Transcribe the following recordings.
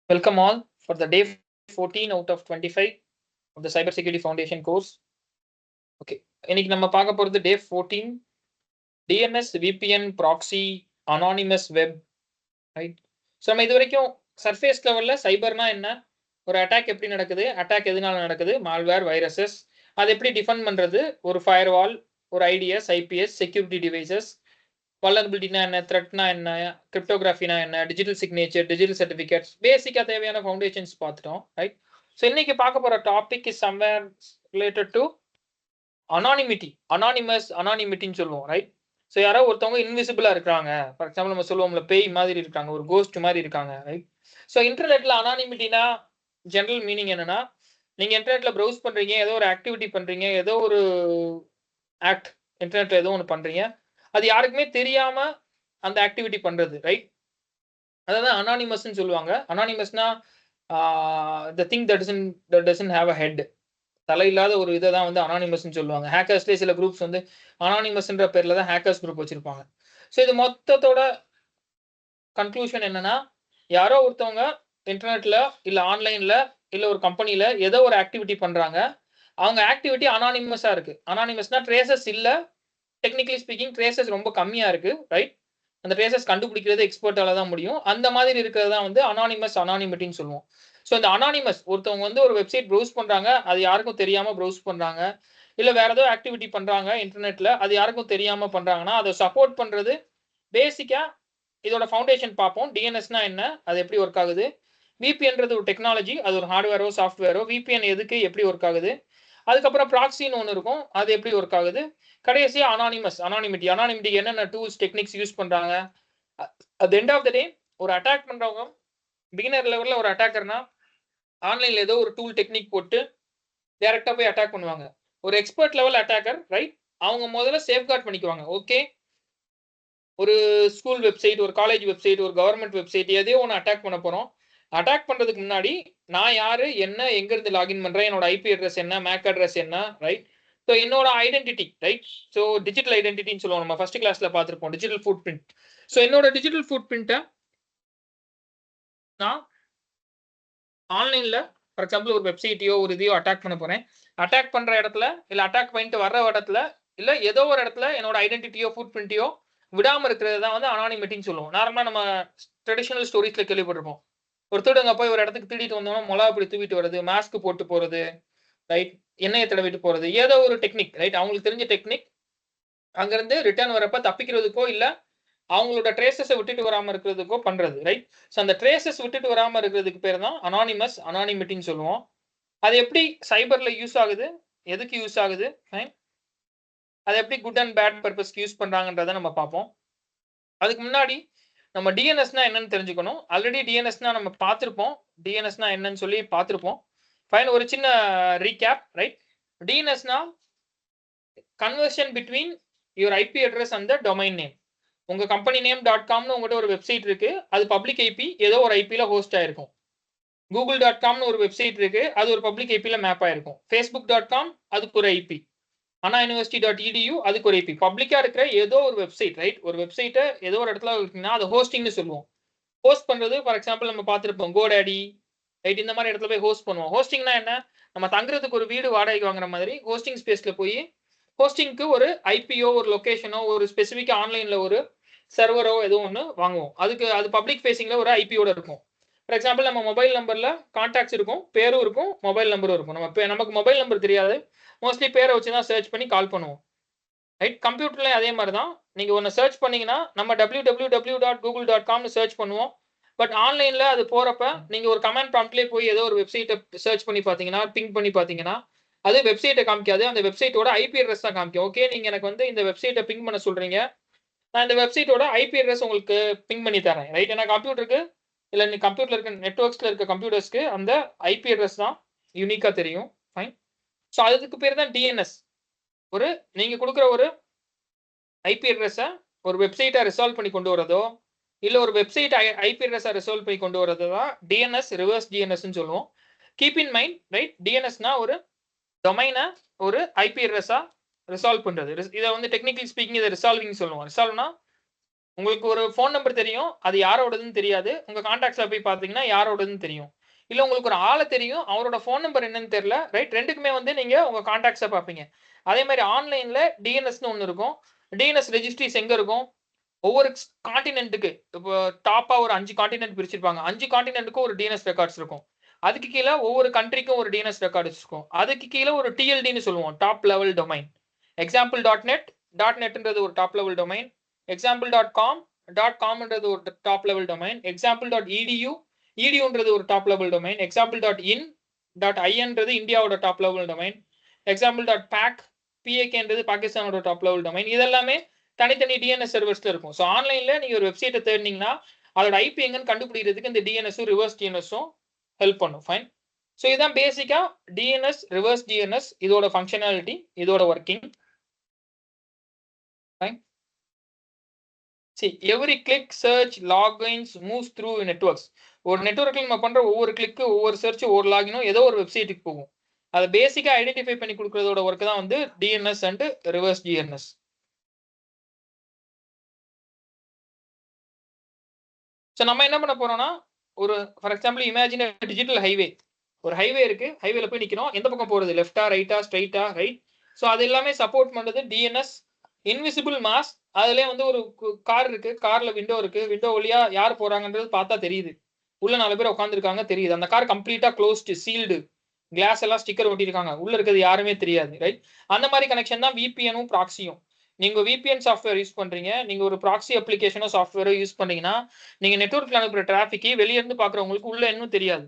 Welcome all for the day 14 out of 25 of the Cybersecurity Foundation course. Okay, இன்னைக்கு நம்ம பார்க்க போறது day 14 DNS, VPN, proxy, anonymous web, right? So நம்ம இது வரைக்கும் சர்ஃபேஸ் லெவல்ல சைபர்னா என்ன, ஒரு அட்டாக் எப்படி நடக்குது, அட்டாக் எதனால நடக்குது, மால்வேர், வைரஸஸ், அதை எப்படி டிஃபெண்ட் பண்றது, ஒரு ஃபயர்வால், ஒரு ஐடிஎஸ், ஐபிஎஸ், செக்யூரிட்டி டிவைசஸ், வல்னரபிலிட்டினா என்ன, த்ரெட்னா என்ன, கிரிப்டோகிராஃபினா என்ன, டிஜிட்டல் சிக்னேச்சர், டிஜிட்டல் சர்டிஃபிகேட்ஸ், பேசிக்கா தேவையான ஃபவுண்டேஷன்ஸ் பார்த்துட்டோம், ரைட்? ஸோ இன்னைக்கு பார்க்க போற topic is somewhere related to அனானிமிட்டின்னு சொல்லுவோம், ரைட்? ஸோ யாரோ ஒருத்தவங்க இன்விசிபிளா இருக்காங்க, ஃபார் எக்ஸாம்பிள் நம்ம சொல்லுவோம்ல பேய் மாதிரி இருக்காங்க, ஒரு கோஸ்ட் மாதிரி இருக்காங்க, ரைட்? ஸோ இன்டர்நெட்ல அனானிமிட்டினா ஜெனரல் மீனிங் என்னன்னா, நீங்க இன்டர்நெட்ல ப்ரௌஸ் பண்றீங்க, ஏதோ ஒரு ஆக்டிவிட்டி பண்றீங்க, ஏதோ ஒரு ஆக்ட் இன்டர்நெட்ல ஏதோ ஒன்று பண்றீங்க, அது யாருக்குமே தெரியாம அந்த ஆக்டிவிட்டி பண்றது, ரைட்? அதான் அனானிமஸ்ன்னு சொல்லுவாங்க. அனானிமஸ்னா the thing that doesn't have a head, தலை இல்லாத ஒரு இதை தான் வந்து அனானிமஸ்ன்னு சொல்லுவாங்க. ஹேக்கர்ஸ்லேயே சில குரூப்ஸ் வந்து அனானிமஸ்ன்ற பேர்ல தான் ஹேக்கர்ஸ் குரூப் வச்சிருப்பாங்க. ஸோ இது மொத்தத்தோட கன்க்ளூஷன் என்னன்னா, யாரோ ஒருத்தவங்க இன்டர்நெட்ல இல்ல ஆன்லைன்ல இல்ல ஒரு கம்பெனில ஏதோ ஒரு ஆக்டிவிட்டி பண்றாங்க, அவங்க ஆக்டிவிட்டி அனானிமஸா இருக்கு. அனானிமஸ்னா ட்ரேசஸ் இல்ல, டெக்னிக்கலி ஸ்பீக்கிங் ட்ரேசஸ் ரொம்ப கம்மியா இருக்கு, ரைட்? அந்த ட்ரேசஸ் கண்டுபிடிக்கிறது எக்ஸ்பர்ட்டால தான் முடியும். அந்த மாதிரி இருக்கிறது தான் வந்து அனானிமிட்டின்னு சொல்லுவோம். ஸோ இந்த அனானிமஸ் ஒருத்தவங்க வந்து ஒரு வெப்சைட் ப்ரௌஸ் பண்றாங்க, அது யாருக்கும் தெரியாம ப்ரௌஸ் பண்றாங்க, இல்ல வேற ஏதோ ஆக்டிவிட்டி பண்றாங்க இன்டர்நெட்ல, அது யாருக்கும் தெரியாம பண்றாங்கன்னா அதை சப்போர்ட் பண்றது பேசிக்கா இதோட ஃபவுண்டேஷன் பார்ப்போம். டிஎன்எஸ்னா என்ன, அது எப்படி ஒர்க் ஆகுது, விபிஎன்றது ஒரு டெக்னாலஜி, அது ஒரு ஹார்ட்வேரோ சாஃப்ட்வேரோ, விபிஎன் எதுக்கு எப்படி ஒர்க் ஆகுது, அதுக்கப்புறம் ப்ராக்சின்னு ஒன்று இருக்கும், அது எப்படி ஒர்க் ஆகுது, கடைசியா அனானிமிட்டி என்னென்ன டூல்ஸ் டெக்னிக்ஸ் யூஸ் பண்றாங்க. அட் எண்ட் ஆஃப் த டே ஒரு அட்டாக் பண்றவங்க பிகினர் லெவல்ல ஒரு அட்டாக்கர்னா ஆன்லைன்ல ஏதோ ஒரு டூல் டெக்னிக் போட்டு டைரக்டா போய் அட்டாக் பண்ணுவாங்க. ஒரு எக்ஸ்பர்ட் லெவல் அட்டாக்கர், ரைட், அவங்க முதல்ல சேஃப்கார்ட் பண்ணிக்குவாங்க. ஓகே, ஒரு ஸ்கூல் வெப்சைட், ஒரு காலேஜ் வெப்சைட், ஒரு கவர்மெண்ட் வெப்சைட், எதையோ ஒன்று அட்டாக் பண்ண போறோம். அட்டாக் பண்றதுக்கு முன்னாடி நான் யாரு, என்ன, எங்க இருந்து லாகின் பண்றேன், என்னோட ஐபி அட்ரஸ் என்ன, மேக் அட்ரஸ் என்ன, ரைட்? ஸோ என்னோட ஐடென்டிட்டி, ரைட்? ஸோ டிஜிட்டல் ஐடென்டிட்டின்னு சொல்லுவோம், நம்ம ஃபர்ஸ்ட் கிளாஸ்ல பார்த்துருப்போம், டிஜிட்டல் ஃபுட் பிரிண்ட். ஸோ என்னோட டிஜிட்டல் ஃபுட் பிரிண்ட்டை நான் ஆன்லைன்ல ஃபார் எக்ஸாம்பிள் ஒரு வெப்சைட்டையோ ஒரு இதையோ அட்டாக் பண்ண போறேன். அட்டாக் பண்ற இடத்துல இல்ல அட்டாக் பண்ணிட்டு வர்ற இடத்துல இல்ல ஏதோ ஒரு இடத்துல என்னோட ஐடென்டிட்டியோ ஃபுட் பிரிண்ட்டையோ விடாம இருக்கிறது தான் வந்து அனானிமிட்டின்னு சொல்லுவோம். நார்மலா நம்ம ட்ரெடிஷனல் ஸ்டோரிஸ்ல கேள்விப்பட்டிருப்போம். ஒரு திருடங்க போய் ஒரு இடத்துக்கு திருடிட்டு வந்தோம்னா மொளகா அப்படி தூவிட்டு வருது, மாஸ்க் போட்டு போறது, ரைட், எண்ணெயை தடவிட்டு போறது, ஏதோ ஒரு டெக்னிக், ரைட், அவங்களுக்கு தெரிஞ்ச டெக்னிக். அங்கிருந்து ரிட்டர்ன் வரப்ப தப்பிக்கிறதுக்கோ இல்ல அவங்களோட ட்ரேசஸை விட்டுட்டு வராம இருக்கிறதுக்கோ பண்றது, ரைட்? ஸோ அந்த ட்ரேசஸ் விட்டுட்டு வராம இருக்கிறதுக்கு பேர் தான் அனானிமிட்டின்னு சொல்லுவோம். அது எப்படி சைபர்ல யூஸ் ஆகுது, எதுக்கு யூஸ் ஆகுது, அது எப்படி குட் அண்ட் பேட் பர்பஸ்க்கு யூஸ் பண்றாங்கன்றதை நம்ம பார்ப்போம். அதுக்கு முன்னாடி நம்ம டிஎன்எஸ்னா என்னன்னு தெரிஞ்சுக்கணும். ஆல்ரெடி டிஎன்எஸ்னா நம்ம பார்த்துருப்போம், டிஎன்எஸ்னா என்னன்னு சொல்லி பார்த்துருப்போம். ஃபைன், ஒரு சின்ன ரீகேப், ரைட்? டிஎன்எஸ்னா conversion between your IP address and the domain name. உங்க கம்பெனி நேம் .comனு உங்கள்கிட்ட ஒரு வெப்சைட் இருக்கு, அது பப்ளிக் ஐபி, ஏதோ ஒரு ஐபியில் ஹோஸ்ட் ஆயிருக்கும். google.comனு ஒரு வெப்சைட் இருக்கு, அது ஒரு பப்ளிக் ஐபியில் மேப் ஆயிருக்கும். facebook.com அதுக்கு ஒரு ஐபி, annauniversity.edu அதுக்கு ஒரு ஐபி. பப்ளிக்கா இருக்கிற ஏதோ ஒரு வெப்சைட், ரைட்? ஒரு வெப்சைட்டை ஏதோ ஒரு இடத்துல இருக்குன்னா அது ஹோஸ்டிங்னு சொல்லுவோம். ஹோஸ்ட் பண்றது ஃபார் எக்ஸாம்பிள் நம்ம பார்த்துருப்போம் GoDaddy, ரைட், இந்த மாதிரி இடத்துல போய் ஹோஸ்ட் பண்ணுவோம். ஹோஸ்டிங்னா என்ன, நம்ம தங்குறதுக்கு ஒரு வீடு வாடகைக்கு வாங்குற மாதிரி ஹோஸ்டிங் ஸ்பேஸ்ல போய் ஹோஸ்டிங்க்கு ஒரு ஐபியோ ஒரு லொகேஷனோ ஒரு ஸ்பெசிஃபிக் ஆன்லைன்ல ஒரு சர்வரோ ஏதோ ஒன்று வாங்குவோம். அதுக்கு அது பப்ளிக் ஃபேசிங்ல ஒரு ஐபியோட இருக்கும். ஃபார் எக்ஸாம்பிள் நம்ம மொபைல் நம்பர்ல கான்டாக்ட்ஸ் இருக்கும், பேரும் இருக்கும், மொபைல் நம்பரும் இருக்கும். நமக்கு மொபைல் நம்பர் தெரியாது, மோஸ்ட்லி பேரை வச்சு தான் சர்ச் பண்ணி கால் பண்ணுவோம், ரைட்? கம்ப்யூட்டர்ல அதே மாதிரி தான். நீங்க ஒன்று சர்ச் பண்ணீங்கன்னா நம்ம www.google.comனு சர்ச் பண்ணுவோம். பட் ஆன்லைன்ல அது போறப்ப நீங்க ஒரு கமெண்ட் ப்ராம்ப்ட்லேயே போய் ஏதோ ஒரு வெப்சைட்டை சர்ச் பண்ணி பார்த்தீங்கன்னா, பிங் பண்ணி பார்த்தீங்கன்னா, அது வெப்சைட்டை காமிக்காது, அந்த வெப்சைட்டோட ஐபி அட்ரஸ் தான் காமிக்கும். ஓகே, நீங்க எனக்கு வந்து இந்த வெப்சைட்டை பிங் பண்ண சொல்றீங்க, நான் இந்த வெப்சைட்டோட ஐபி அட்ரஸ் உங்களுக்கு பிங் பண்ணி தரேன், ரைட்? ஏன்னா கம்ப்யூட்டருக்கு இல்லை நீ கம்ப்யூட்டர்ல இருக்க நெட்ஒர்க்ஸ்ல இருக்க கம்ப்யூட்டர்ஸ்க்கு அந்த ஐபி அட்ரஸ் தான் யூனிக்கா தெரியும், ஃபைன். ஸோ அதுக்கு பேர் தான் டிஎன்எஸ். ஒரு நீங்க கொடுக்குற ஒரு ஐபி அட்ரஸை ஒரு வெப்சைட்டை ரிசால்வ் பண்ணி கொண்டு வரதோ இல்ல ஒரு வெப்சைட் ஐபி அட்ரஸை ரிசால்வ் பண்ணி கொண்டு வரது தான் டிஎன்எஸ், ரிவர்ஸ் டிஎன்எஸ்ன்னு சொல்லுவோம். கீப் இன் மைண்ட், ரைட், டிஎன்எஸ்னா ஒரு டொமைனை ஒரு ஐபி அட்ரஸா ரிசால்வ் பண்றது. இதை வந்து டெக்னிக்கலி ஸ்பீக்கிங் இதை ரிசால்விங் சொல்லுவோம். ரிசால்வ்னா உங்களுக்கு ஒரு ஃபோன் நம்பர் தெரியும், அது யாரோடதுன்னு தெரியாது. உங்க கான்டாக்ட்ஸ்ல போய் பார்த்தீங்கன்னா யாரோடதுன்னு தெரியும். இல்ல உங்களுக்கு ஒரு ஆள தெரியும், அவரோட ஃபோன் நம்பர் என்னன்னு தெரியல. ரைட் 2க்குமே வந்து நீங்க உங்க கான்டாக்ட்ஸ பார்ப்பீங்க. அதே மாதிரி ஆன்லைன்ல டிஎன்எஸ்ன்னு ஒண்ணு இருக்கும். டிஎன்எஸ் ரெஜிஸ்ட்ரிஸ் எங்க இருக்கும்? ஒவ்வொரு கான்டினென்ட்க்கு இப்போ டாப்பா ஒரு 5 கான்டினென்ட் பிரிச்சிருப்பாங்க. 5 கான்டினென்ட்க்கும் ஒரு டிஎன்எஸ் ரெக்கார்ட்ஸ் இருக்கும். அதுக்கு கீழ ஒவ்வொரு கண்ட்ரிக்கும் ஒரு டிஎன்எஸ் ரெக்கார்ட்ஸ் இருக்கும். அதுக்கு கீழ ஒரு டிஎல்டின்னு சொல்லுவோம். Top level domain. எக்ஸாம்பிள் .NET.NETன்றது ஒரு டாப் லெவல் டொமைன். example.com.comன்றது ஒரு டாப் லெவல் டொமைன். example.edu eduன்றது ஒரு டாப் லெவல் டொமைன். example.in.inன்றது இந்தியாவோட டாப் லெவல் டொமைன். example.pakன்றது பாகிஸ்தானோட டாப் லெவல் டொமைன். இதெல்லாமே தனித்தனி டிஎன்எஸ் சர்வர்ஸ்ல இருக்கும். ஸோ ஆன்லைன்ல நீங்க ஒரு வெப்சைட்டை தேடினீங்கன்னா அதோட ஐபி எங்கன்னு கண்டுபிடிக்கிறதுக்கு இந்த டிஎன்எஸும் ரிவர்ஸ் டிஎன்எஸும் ஹெல்ப் பண்ணும். ஃபைன். ஸோ இதான் பேசிக்கா டிஎன்எஸ், ரிவர்ஸ் டிஎன்எஸ், இதோட ஃபங்க்ஷனாலிட்டி, இதோட working. Fine. See, every click, search, logins moves through networks. ஒரு நெட்வொர்க்ல நம்ம பண்ற ஒவ்வொரு கிளிக்கு, ஒவ்வொரு சர்ச், ஒவ்வொரு லாகினும் ஏதோ ஒரு வெப்சைட்டுக்கு போகும். அதை பேசிக்கா ஐடென்டிஃபை பண்ணி கொடுக்கறதோட ஒர்க் தான் வந்து DNS and reverse DNS. So நம்ம என்ன பண்ண போறோம்னா, ஒரு for example imagine digital highway. ஒரு ஹைவே இருக்கு, ஹைவேல போய் நிக்கிறோம். எந்த பக்கம் போறது? லெஃப்டா, ரைட்டா, ஸ்ட்ரைட்டா, ரைட். ஸோ அது எல்லாமே சப்போர்ட் பண்றது டிஎன்எஸ். Invisible mass. அதுலயே வந்து ஒரு கார் இருக்கு, கார்ல விண்டோ இருக்கு, விண்டோ வழியா யார் போறாங்கன்றது பார்த்தா தெரியுது. உள்ள 4 பேர் உட்காந்துருக்காங்க தெரியுது. அந்த கார் கம்ப்ளீட்டா க்ளோஸ்டு, சீல்டு, கிளாஸ் எல்லாம் ஸ்டிக்கர் ஒட்டியிருக்காங்க, உள்ள இருக்கிறது யாருமே தெரியாது. ரைட். அந்த மாதிரி கனெக்ஷன் தான் விபிஎனும் ப்ராக்ஸியும். நீங்க விபிஎன் சாஃப்ட்வேர் யூஸ் பண்றீங்க, நீங்க ஒரு ப்ராக்ஸி அப்ளிகேஷனோ சாஃப்ட்வேரோ யூஸ் பண்ணீங்கன்னா நீங்க நெட்வொர்க்ல அனுப்புற டிராஃபிக் வெளிய இருந்து பாக்குறவங்களுக்கு உள்ள இன்னும் தெரியாது.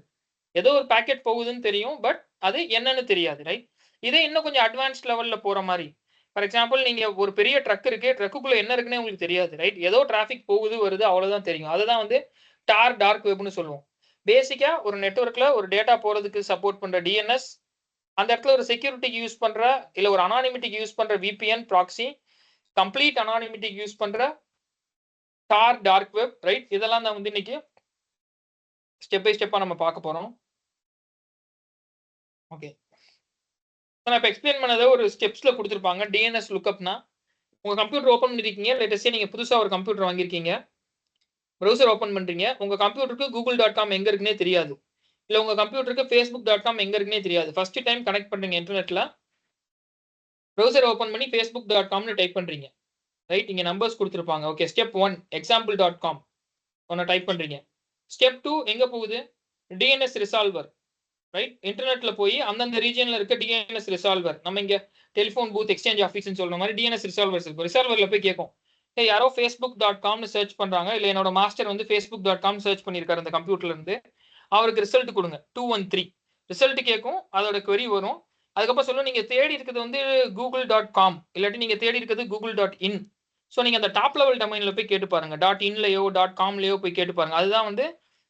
ஏதோ ஒரு பாக்கெட் போகுதுன்னு தெரியும், பட் அது என்னன்னு தெரியாது. ரைட். இதே இன்னும் கொஞ்சம் அட்வான்ஸ்ட் லெவல்ல போற மாதிரி, ஃபார் எக்ஸாம்பிள் நீங்க ஒரு பெரிய ட்ரக் இருக்கு, ட்ரக்குக்குள்ள என்ன இருக்குன்னு உங்களுக்கு தெரியாது. ரைட். ஏதோ டிராஃபிக் போகுது வருது அவ்வளவுதான் தெரியும். அதுதான் வந்து டார்க் வெப்னு சொல்லுவோம். பேசிக்கா ஒரு நெட்வொர்க்ல ஒரு டேட்டா போறதுக்கு சப்போர்ட் பண்ற டிஎன்எஸ், அந்த இடத்துல ஒரு செக்யூரிட்டிக்கு யூஸ் பண்ற இல்ல ஒரு அனானிமிட்டிக்கு யூஸ் பண்ற விபிஎன் ப்ராக்ஸி, கம்ப்ளீட் அனானிமிட்டிக்கு யூஸ் பண்ற டார்க் வெப். ரைட். இதெல்லாம் தான் வந்து இன்னைக்கு ஸ்டெப் பை ஸ்டெப்பா நம்ம பார்க்க போறோம். ஓகே. நான் இப்போ எக்ஸ்பிளைன் பண்ணதை ஒரு ஸ்டெப்ஸ்ல கொடுத்துருப்பாங்க. டிஎன்எஸ் லுக்அப்னா, உங்க கம்ப்யூட்டர் ஓப்பன் பண்ணிருக்கீங்க, லேட்டஸ்டே நீங்க புதுசா ஒரு கம்ப்யூட்டர் வாங்கியிருக்கீங்க, ப்ரௌசர் ஓப்பன் பண்றீங்க, உங்க கம்ப்யூட்டருக்கு google.com எங்க இருக்குன்னே தெரியாது, இல்ல உங்க கம்ப்யூட்டருக்கு facebook.com எங்க இருக்குன்னே தெரியாது. ஃபர்ஸ்ட் டைம் கனெக்ட் பண்றீங்க இன்டர்நெட்ல, ப்ரௌசர் ஓப்பன் பண்ணி facebook.comனு டைப் பண்றீங்க. ரைட். இங்க நம்பர்ஸ் கொடுத்துருப்பாங்க. ஓகே. ஸ்டெப் 1 example.com ஒன்னு டைப் பண்றீங்க. ஸ்டெப் 2 எங்க போகுது? DNS resolver. ரைட். இன்டர்நெட்ல போய் அந்தந்த ரீஜன்ல இருக்க டிஎன்எஸ் ரிசால்வர், நம்ம இங்க டெலிஃபோன் பூத் எக்ஸ்சேஞ்ச் ஆஃபீஸ்னு சொல்ற மாதிரி டிஎன்எஸ் ரிசால்வர்ஸ் இருக்கும். ரிசால்வர்ல போய் கேட்கும், யாரோ facebook.comனு சர்ச் பண்றாங்க, இல்ல என்னோட மாஸ்டர் வந்து facebook.com சர்ச் பண்ணிருக்காரு அந்த கம்ப்யூட்டர்ல இருந்து, அவருக்கு ரிசல்ட் கொடுங்க 213. ரிசல்ட் கேட்கும், அதோட query வரும். அதுக்கப்புறம் சொல்லும் நீங்க தேடி இருக்கிறது வந்து google.com, இல்லாட்டி நீங்க தேடி இருக்கிறது google.in. ஸோ நீங்க அந்த டாப் லெவல் டொமைன்ல போய் கேட்டு பாருங்க. .inலயோ .comலயோ போய் கேட்டு பாருங்க. அதுதான் வந்து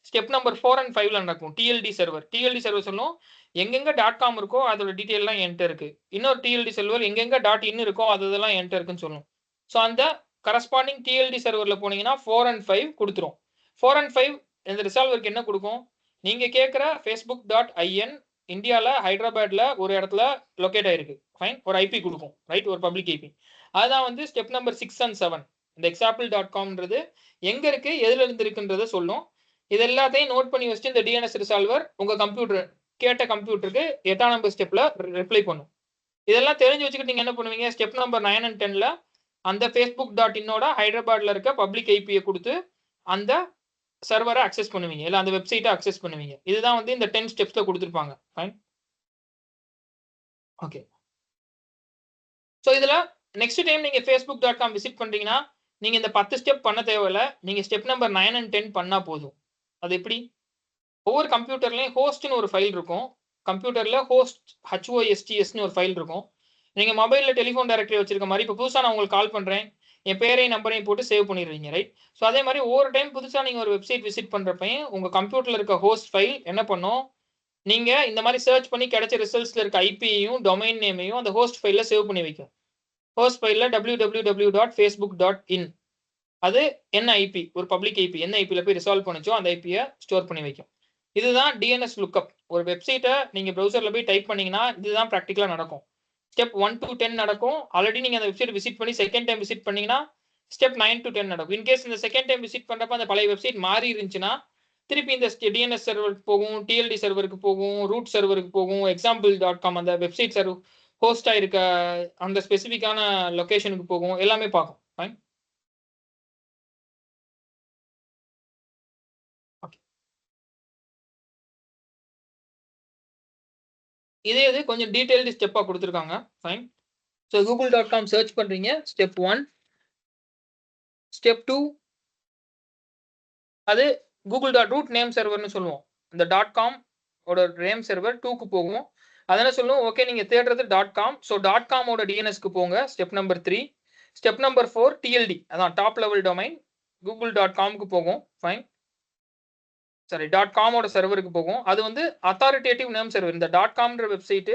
ஸ்டெப் நம்பர் 4 and 5ல நடக்கும். TLD server. டிஎல்டி சர்வர் சொல்லும் எங்கெங்க .com இருக்கோ அதோட டீடைல் எல்லாம் என்கிட்ட இருக்கு. இன்னொரு டிஎல்டி சர்வர் எங்கெங்க .in இருக்கோ அதெல்லாம் என்கிட்ட இருக்குன்னு சொல்லும். ஸோ அந்த கரஸ்பாண்டிங் டிஎல்டி சர்வர்ல போனீங்கன்னா 4 and 5 கொடுத்துரும். 4 and 5 இந்த ரிசால்வருக்கு என்ன கொடுக்கும்? நீங்க கேட்கிற facebook.in இந்தியால ஹைதராபாத்ல ஒரு இடத்துல லொகேட் ஆயிருக்கு. ஃபைன். ஒரு ஐபி கொடுக்கும். ரைட். ஒரு பப்ளிக் ஐபி. அதுதான் வந்து ஸ்டெப் நம்பர் 6 and 7. இந்த example.comன்றது எங்க இருக்கு, எதுல இருந்து இருக்குன்றத சொல்லும். இது எல்லாத்தையும் நோட் பண்ணி வச்சுட்டு இந்த டிஎன்எஸ் ரிசால்வர் உங்க கம்ப்யூட்டர் கேட்ட கம்ப்யூட்டருக்கு 8ஆம் நம்பர் ஸ்டெப்ல ரிப்ளை பண்ணும். இதெல்லாம் தெரிஞ்சு வச்சுக்கிட்டு நீங்க என்ன பண்ணுவீங்க? ஸ்டெப் நம்பர் 9 and 10ல அந்த facebook.inோட ஹைதராபாத்ல இருக்க பப்ளிக் ஐபியை கொடுத்து அந்த சர்வரை அக்சஸ் பண்ணுவீங்க, இல்ல அந்த வெப்சைட்டை அக்சஸ் பண்ணுவீங்க. இதுதான் வந்து இந்த 10 ஸ்டெப்ஸ்ல கொடுத்துருப்பாங்க. ஃபைன். ஓகே. ஸோ இதுல நெக்ஸ்ட் டைம் நீங்க facebook.com விசிட் பண்றீங்கன்னா நீங்க இந்த 10 ஸ்டெப் பண்ண தேவையில்ல. நீங்க ஸ்டெப் நம்பர் 9 and 10 பண்ணா போதும். அது எப்படி? ஒவ்வொரு கம்ப்யூட்டர்லயும் ஹோஸ்ட்னு ஒரு ஃபைல் இருக்கும். கம்ப்யூட்டர்ல ஹோஸ்ட் HOSTSனு ஒரு ஃபைல் இருக்கும். நீங்க மொபைல்ல டெலிஃபோன் டைரக்டரி வச்சிருக்க மாதிரி இப்போ புதுசா நான் உங்களுக்கு கால் பண்றேன், என் பேரையும் நம்பரையும் போட்டு சேவ் பண்ணிடுவீங்க. ரைட். ஸோ அதே மாதிரி ஒவ்வொரு டைம் புதுசா நீங்க ஒரு வெப்சைட் விசிட் பண்றப்பையும் உங்க கம்ப்யூட்டர்ல இருக்க ஹோஸ்ட் ஃபைல் என்ன பண்ணும்? நீங்க இந்த மாதிரி சர்ச் பண்ணி கிடைச்ச ரிசல்ட்ஸ்ல இருக்க ஐபியையும் டொமைன் நேமையும் அந்த ஹோஸ்ட் ஃபைல்ல சேவ் பண்ணி வைக்கும். ஹோஸ்ட் ஃபைல்ல www.facebook.in அது என்ன ஐபி, ஒரு பப்ளிக் ஐபி, என்ன ஐபியில் போய் ரிசால்வ் பண்ணிச்சோ அந்த ஐபியை ஸ்டோர் பண்ணி வைக்கும். இதுதான் டிஎன்எஸ் லுக்அப். ஒரு வெப்சைட்டை நீங்க ப்ரௌசர்ல போய் டைப் பண்ணீங்கன்னா இதுதான் ப்ராக்டிகலா நடக்கும். ஸ்டெப் 1 to 10 நடக்கும். ஆல்ரெடி நீங்க அந்த வெப்சைட் விசிட் பண்ணி செகண்ட் டைம் விசிட் பண்ணீங்கன்னா ஸ்டெப் 9 to 10 நடக்கும். இன்கேஸ் இந்த செகண்ட் டைம் விசிட் பண்றப்ப அந்த பழைய வெப்சைட் மாறி இருந்துச்சுன்னா திருப்பி இந்த டிஎன்எஸ் சர்வருக்கு போகும், டிஎல்டி சர்வருக்கு போகும், ரூட் சர்வருக்கு போகும், example.com அந்த வெப்சைட் சர்வர் ஹோஸ்ட் ஆயிருக்க அந்த ஸ்பெசிஃபிக்கான லொகேஷனுக்கு போகும், எல்லாமே பார்க்கும். ஃபைன். இதே இது கொஞ்சம் டீடைல்டு ஸ்டெப்பா கொடுத்துருக்காங்க. ஃபைன். ஸோ google.com சர்ச் பண்றீங்க. ஸ்டெப் 1. ஸ்டெப் 2 அது google.root நேம் சர்வர்னு சொல்லுவோம். இந்த .com ஓட நேம் சர்வர் 2க்கு போகும். அதனால சொல்லுவோம் ஓகே நீங்க தேடுறது .com. ஸோ .com ஓட DNSக்கு போங்க. Step number 3. Step number 4 TLD அதான் டாப் லெவல் டொமைன் google.comக்கு போகும். ஃபைன். சாரி .com ஓட சர்வருக்கு போகும். அது வந்து அத்தாரிட்டேட்டிவ் நேம் சர்வர். இந்த .comன்ற வெப்சைட்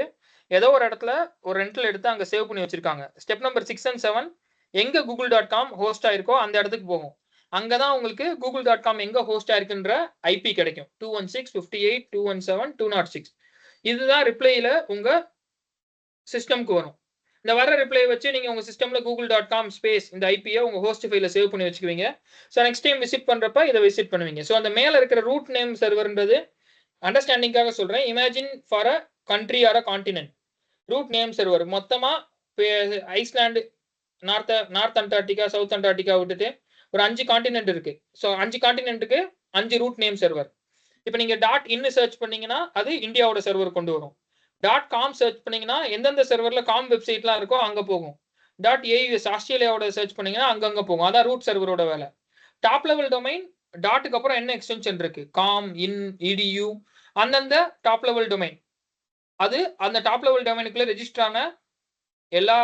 ஏதோ ஒரு இடத்துல ஒரு ரெண்டல் எடுத்து அங்க சேவ் பண்ணி வச்சிருக்காங்க. ஸ்டெப் நம்பர் 6 and 7 எங்க google.com ஹோஸ்ட் ஆயிருக்கோ அந்த இடத்துக்கு போகும். அங்கதான் உங்களுக்கு google.com எங்க ஹோஸ்ட் ஆயிருக்குன்ற ஐபி கிடைக்கும். 216.58.217.206. இதுதான் ரிப்ளைல உங்க சிஸ்டம்க்கு வரும். இந்த வர ரிப்ளை வச்சு நீங்க உங்க சிஸ்டம்ல google.com ஸ்பேஸ் இந்த ஐபியை உங்க ஹோஸ்ட் ஃபைல சேவ் பண்ணி வச்சுக்குவீங்க. ஸோ நெக்ஸ்ட் டைம் விசிட் பண்றப்ப இதை விசிட் பண்ணுவீங்க. ஸோ அந்த மேல இருக்கிற ரூட் நேம் சர்வர்ன்றது அண்டர்ஸ்டாண்டிங்காக சொல்றேன். Imagine for a country or a continent. Root name server மொத்தமா Iceland, north Antarctica, south Antarctica விட்டுட்டு ஒரு 5 கான்டினென்ட் இருக்கு. ஸோ 5 கான்டினென்ட்டுக்கு 5 ரூட் நேம் சர்வர். இப்போ நீங்க .in சர்ச் பண்ணீங்கன்னா அது இந்தியாவோட சர்வர் கொண்டு வரும். .com சர்ச் பண்ணீங்கன்னா எந்தெந்த சர்வர்ல காம் வெப்சைட்லாம் இருக்கோ அங்க போகும். .aus ஆஸ்திரேலியாவோட சர்ச் பண்ணீங்கன்னா அங்கங்க போகும். அதான் ரூட் சர்வரோட வேலை. டாப் லெவல் டொமைன் டாட்டுக்கு அப்புறம் என்ன எக்ஸ்டென்ஷன் இருக்கு, காம், இன், edu அந்தந்த டாப் லெவல் டொமைன் அது அந்த டாப் லெவல் டொமைனுக்குள்ள ரெஜிஸ்டர் ஆன எல்லா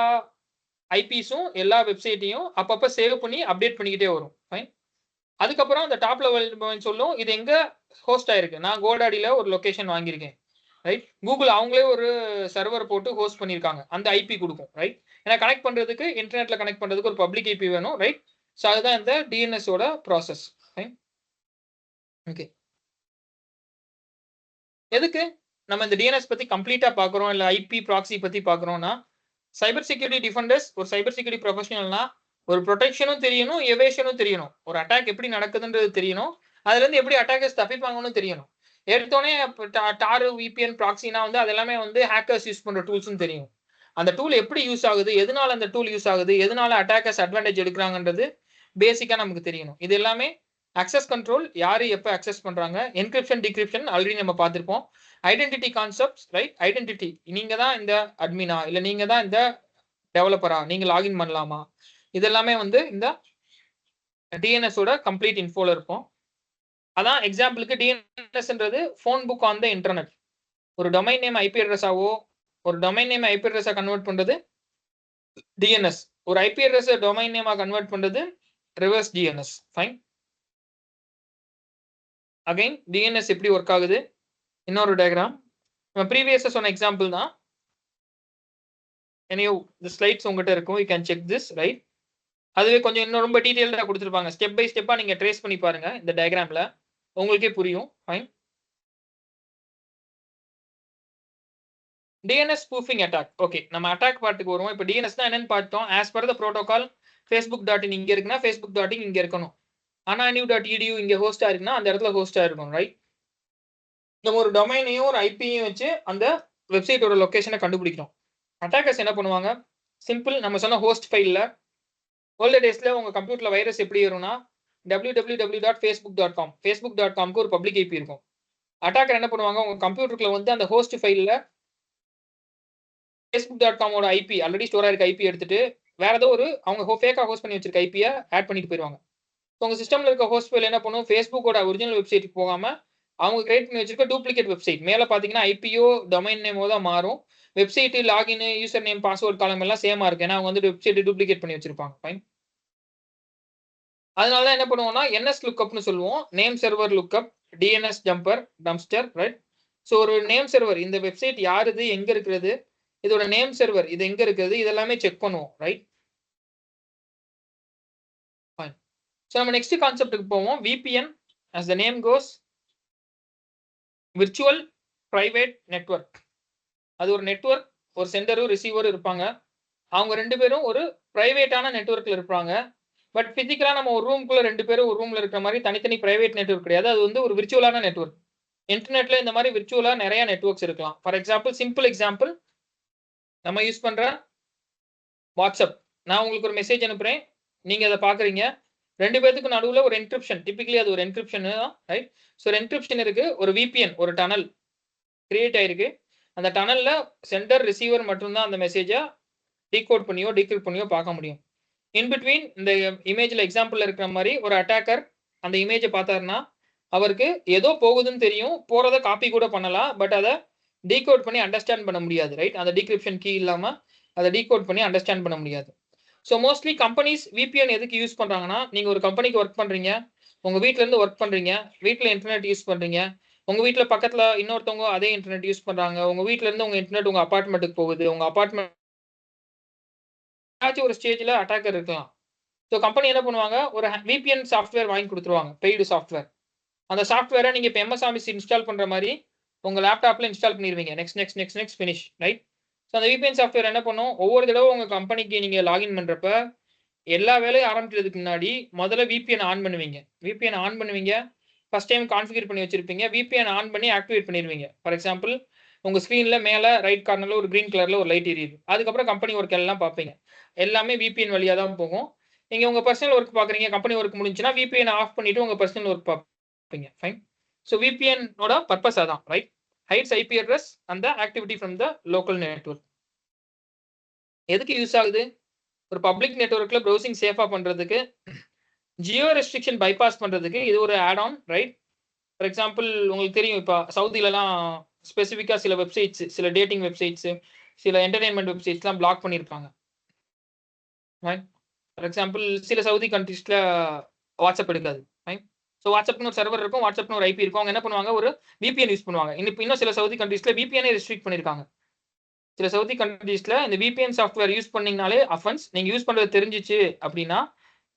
ஐபிஸும் எல்லா வெப்சைட்டையும் அப்பப்ப சேவ் பண்ணி அப்டேட் பண்ணிக்கிட்டே வரும். ஃபைன். அதுக்கப்புறம் அந்த டாப் லெவல் டொமைன் சொல்லும் இது எங்க ஹோஸ்ட் ஆயிருக்கு. நான் கோடாடியில ஒரு லொகேஷன் வாங்கியிருக்கேன். ரைட். கூகுள் அவங்களே ஒரு சர்வர் போட்டு ஹோஸ்ட் பண்ணியிருக்காங்க. அந்த ஐபி கொடுக்கும். ரைட். ஏன்னா கனெக்ட் பண்றதுக்கு இன்டர்நெட்ல கனெக்ட் பண்றதுக்கு ஒரு பப்ளிக் ஐபி வேணும். ரைட். ஸோ அதுதான் இந்த டிஎன்எஸோட ப்ராசஸ். ஓகே. எதுக்கு நம்ம இந்த டிஎன்எஸ் பத்தி கம்ப்ளீட்டா பாக்குறோம் இல்ல ஐபி ப்ராக்ஸி பத்தி பாக்குறோம்னா, சைபர் செக்யூரிட்டி டிஃபெண்டர்ஸ் ஒரு சைபர் செக்யூரிட்டி ப்ரொஃபஷனல்னா ஒரு ப்ரொடெக்ஷனும் தெரியணும், எவேஷனும் தெரியணும். ஒரு அட்டாக் எப்படி நடக்குதுன்றது தெரியணும். அதுல இருந்து எப்படி அட்டாக்கர்ஸ் தப்பிப்பாங்கன்னு தெரியணும். எடுத்தோடனே டாரு, விபிஎன், ப்ராக்ஸினா வந்து அது எல்லாமே வந்து ஹேக்கர்ஸ் யூஸ் பண்ற டூல்ஸ்னு தெரியும். அந்த டூல் எப்படி யூஸ் ஆகுது, எதனால அந்த டூல் யூஸ் ஆகுது, எதனால அட்டாக்கர்ஸ் அட்வான்டேஜ் எடுக்கிறாங்கன்றது பேசிக்கா நமக்கு தெரியணும். இது எல்லாமே அக்சஸ் கண்ட்ரோல் யாரு எப்ப அக்சஸ் பண்றாங்க, என்கிரிப்ஷன் டிகிரிப்ஷன் ஆல்ரெடி நம்ம பார்த்திருப்போம். Identity concepts, right. ஐடென்டிட்டி நீங்க தான் இந்த அட்மினா இல்ல நீங்க தான் இந்த டெவலப்பரா, நீங்க லாகின் பண்ணலாமா, இதெல்லாமே வந்து இந்த டிஎன்எஸோட கம்ப்ளீட் இன்ஃபோல இருக்கும். அதான் எக்ஸாம்பிளுக்கு டிஎன்எஸ்ன்றது phone book on the internet. ஒரு டொமைன் நேம் ஐபி அட்ரஸாவோ ஒரு டொமைன் நேம் ஐபி அட்ரஸா கன்வெர்ட் பண்றது டிஎன்எஸ். ஒரு ஐபி அட்ரஸ் டொமைன் நேமா கன்வெர்ட் பண்றது reverse DNS. Fine. Again DNS எப்படி ஒர்க் ஆகுது இன்னொரு டயக்ராம். நம்ம ப்ரீவியஸா சொன்ன எக்ஸாம்பிள் தான். எனியோ இந்த ஸ்லைட்ஸ் உங்ககிட்ட இருக்கும். You can check this. Right. அதுவே கொஞ்சம் இன்னும் ரொம்ப டீடைல்டா கொடுத்துருப்பாங்க. ஸ்டெப் பை ஸ்டெப்பா நீங்க ட்ரேஸ் பண்ணி பாருங்க. இந்த டயக்ராம்ல உங்களுக்கே புரியும். Fine. DNS spoofing attack. Okay, நம்ம அட்டாக் பார்ட்டுக்கு வருவோம். இப்போ டிஎன்எஸ் தான் என்னன்னு பார்த்தோம். ஆஸ் பர் த ப்ரோட்டோகால் facebook.in இங்க இருக்குன்னா facebook.in இங்க இருக்கணும். ananu.edu இங்க ஹோஸ்டா இருக்குன்னா அந்த இடத்துல ஹோஸ்டா இருக்கும். ரைட். நம்ம ஒரு டொமைனையும் ஒரு ஐபியும் வச்சு அந்த வெப்சைட்டோட லொகேஷனை கண்டுபிடிக்கிறோம். அட்டாக்கர்ஸ் என்ன பண்ணுவாங்க, சிம்பிள். நம்ம சொன்ன ஹோஸ்ட் ஃபைல்ல ஓல்டு டேஸ்ல உங்க கம்ப்யூட்டர்ல வைரஸ் எப்படி வரும்னா www.facebook.com facebook.comக்கு ஒரு பப்ளிக் ஐபி இருக்கும். அட்டாக்கர் என்ன பண்ணுவாங்க, உங்க கம்ப்யூட்டருக்குள்ள வந்து அந்த ஹோஸ்ட் ஃபைல்ல facebook.com ஓட ஐபி ஆல்ரெடி ஸ்டோர் ஆயிருக்க ஐபி எடுத்துட்டு வேற ஏதோ ஒரு அவங்க ஃபேக்கா ஹோஸ்ட் பண்ணி வச்சிருக்க ஐபியை ஆட் பண்ணிட்டு போயிருவாங்க. உங்க சிஸ்டம்ல இருக்க ஹோஸ்ட் ஃபைல் என்ன பண்ணும், ஃபேஸ்புக்கோட ஒரிஜினல் வெப்சைட்டுக்கு போகாம அவங்க கிரியேட் பண்ணி வச்சிருக்க டூப்ளிகேட் வெப்சைட் மேல பாத்தீங்கன்னா ஐபியோ டொமைன் நேமோ தான் மாறும். Website login, user name, password காலம் எல்லாம் சேமா இருக்கு. ஏன்னா அவங்க வந்து வெப்சைட் டூப்ளிகேட் பண்ணி வச்சிருப்பாங்க. ஃபைன். அதனால என்ன பண்ணுவோம்னா என்எஸ் லுக்கப்னு சொல்லுவோம். Name server lookup, DNS jumper, dumpster. Right. So ஒரு நேம் சர்வர் இந்த வெப்சைட் யாருது, எங்க இருக்கிறது, இதோட நேம் சர்வர் இது எங்க இருக்குது, இதெல்லாமே செக் பண்ணுவோம். ரைட். ஃபைன். ஸோ நம்ம நெக்ஸ்ட் கான்செப்ட்டுக்கு போவோம். VPN as the name goes virtual private network. அது ஒரு நெட்வொர்க், ஒரு சென்டரும் ரிசீவரும் இருப்பாங்க. அவங்க ரெண்டு பேரும் ஒரு பிரைவேட்டான நெட்வொர்க்ல இருப்பாங்க. பட் பிசிக்கலா நம்ம ஒரு ரூம்குள்ள 2 பேரும் ஒரு ரூம்ல இருக்கிற மாதிரி தனித்தனி பிரைவேட் நெட்வொர்க் கிடையாது. அது வந்து ஒரு விர்ச்சுவலான நெட்வொர்க். இன்டர்நெட்ல இந்த மாதிரி விர்ச்சுவலா நிறைய நெட்வொர்க்ஸ் இருக்கலாம். ஃபார் எக்ஸாம்பிள், சிம்பிள் எக்ஸாம்பிள், நம்ம யூஸ் பண்ற வாட்ஸ்அப். நான் உங்களுக்கு ஒரு மெசேஜ் அனுப்புறேன். நீங்க அத பார்க்குறீங்க. 2 பேத்துக்கு நடுவுல ஒரு என்கிரிப்ஷன். டிபிக்கலி அது ஒரு என்கிரிப்ஷன் தான், ரைட்? ஸோ ஒரு என்கிரிப்ஷன் இருக்கு. ஒரு விபிஎன், ஒரு டனல் கிரியேட் ஆயிருக்கு. அந்த டனல்ல சென்டர், ரிசீவர் மட்டும் தான் அந்த மெசேஜ டீகோட் பண்ணியோ, டீக்ரிப்ட் பண்ணியோ பார்க்க முடியும். இன் பிட்வீன் இந்த இமேஜ்ல எக்ஸாம்பிள்ல இருக்கிற மாதிரி ஒரு அட்டாக்கர் அந்த இமேஜை பார்த்தாருன்னா, அவருக்கு ஏதோ போகுதுன்னு தெரியும். போறத காப்பி கூட பண்ணலாம். பட் அதை டீகோட் பண்ணி அண்டர்ஸ்டாண்ட் பண்ண முடியாது, ரைட்? அந்த டீக்ரிப்ஷன் கீ இல்லாம அதை டீகோட் பண்ணி அண்டர்ஸ்டாண்ட் பண்ண முடியாது. ஸோ மோஸ்ட்லி கம்பெனிஸ் விபிஎன் எதுக்கு யூஸ் பண்றாங்கன்னா, நீங்க ஒரு கம்பெனிக்கு ஒர்க் பண்றீங்க, உங்க வீட்ல இருந்து ஒர்க் பண்றீங்க, வீட்ல இன்டர்நெட் யூஸ் பண்றீங்க, உங்க வீட்ல பக்கத்துல இன்னொருத்தவங்க அதே இன்டர்நெட் யூஸ் பண்றாங்க, உங்க வீட்ல இருந்து உங்க இன்டர்நெட் உங்க அபார்ட்மெண்ட்டுக்கு போகுது, உங்க அபார்ட்மெண்ட் ஏதாச்சும் ஒரு ஸ்டேஜ்ல அட்டாக்கர் இருக்கலாம். ஸோ கம்பெனி என்ன பண்ணுவாங்க, ஒரு விபிஎன் சாஃப்ட்வேர் வாங்கி கொடுத்துருவாங்க, பெய்டு சாஃப்ட்வேர். அந்த சாஃப்ட்வேரை நீங்க இப்போ எம்எஸ் ஆஃபீஸ் இன்ஸ்டால் பண்ற மாதிரி உங்க லேப்டாப்ல இன்ஸ்டால் பண்ணிடுவீங்க. Next next next next finish, right? So அந்த விபிஎன் சாஃப்ட்வேர் என்ன பண்ணும், ஒவ்வொரு தடவை உங்க கம்பெனிக்கு நீங்க லாகின் பண்றப்ப எல்லா வேலையும் ஆரம்பிக்கிறதுக்கு முன்னாடி முதல்ல விபிஎன் ஆன் பண்ணுவீங்க. விபிஎன் ஆன் பண்ணுவீங்க. ஃபர்ஸ்ட் டைம் கான்ஃபிகர் பண்ணி வச்சிருப்பீங்க. விபிஎன் ஆன் பண்ணி ஆக்டிவேட் பண்ணிடுவீங்க. ஃபார் எக்ஸாம்பிள், உங்க ஸ்க்ரீன்ல மேல ரைட் கார்னர்ல ஒரு கிரீன் கலர்ல ஒரு லைட் எரியுது. அதுக்கப்புறம் கம்பெனி ஒர்க் எல்லாம் பார்ப்பீங்க. எல்லாமே விபிஎன் வழியா தான் போகும். நீங்க உங்க பர்சனல் ஒர்க் பார்க்குறீங்க, கம்பெனி ஒர்க் முடிஞ்சுன்னா விபிஎன் ஆஃப் பண்ணிட்டு உங்க பர்சனல் ஒர்க் பார்ப்பீங்க. ஃபைன். ஸோ விபிஎன் ஓட பர்பஸ் அதான், ரைட்? ஹைட்ஸ் ஐபி அட்ரஸ் அந்த activity from the local network. எதுக்கு யூஸ் ஆகுது? ஒரு பப்ளிக் நெட்வொர்க்ல ப்ரௌசிங் சேஃபா பண்றதுக்கு, ஜியோ ரெஸ்ட்ரிக்ஷன் பைபாஸ் பண்றதுக்கு இது ஒரு add on, right? For example, உங்களுக்கு தெரியும், இப்போ சவுதிலலாம் ஸ்பெசிஃபிக்கா சில வெப்சைட்ஸ், சில டேட்டிங் வெப்சைட்ஸ், சில என்டர்டைன்மெண்ட் வெப்சைட்ஸ்லாம் பிளாக் பண்ணியிருப்பாங்க. ஃபார் எக்ஸாம்பிள், சில சவுதி கண்ட்ரீஸ்ல வாட்ஸ்அப் எடுக்காது. ஸோ வாட்ஸ்அப்னு ஒரு சர்வர் இருக்கும், வாட்ஸ்அப்னு ஒரு ஐபி இருக்கும். அவங்க என்ன பண்ணுவாங்க, ஒரு விபிஎன் யூஸ் பண்ணுவாங்க. இன்னும் சில சவுதி கண்ட்ரீஸ்ல விபிஎன் ரெஸ்ட்ரிக்ட் பண்ணியிருக்காங்க. சில சவுதி கண்ட்ரீஸ்ல இந்த விபிஎன் சாஃப்ட்வேர் யூஸ் பண்ணீங்கனாலே அஃபென்ஸ். நீங்க யூஸ் பண்றது தெரிஞ்சிச்சு அப்படின்னா,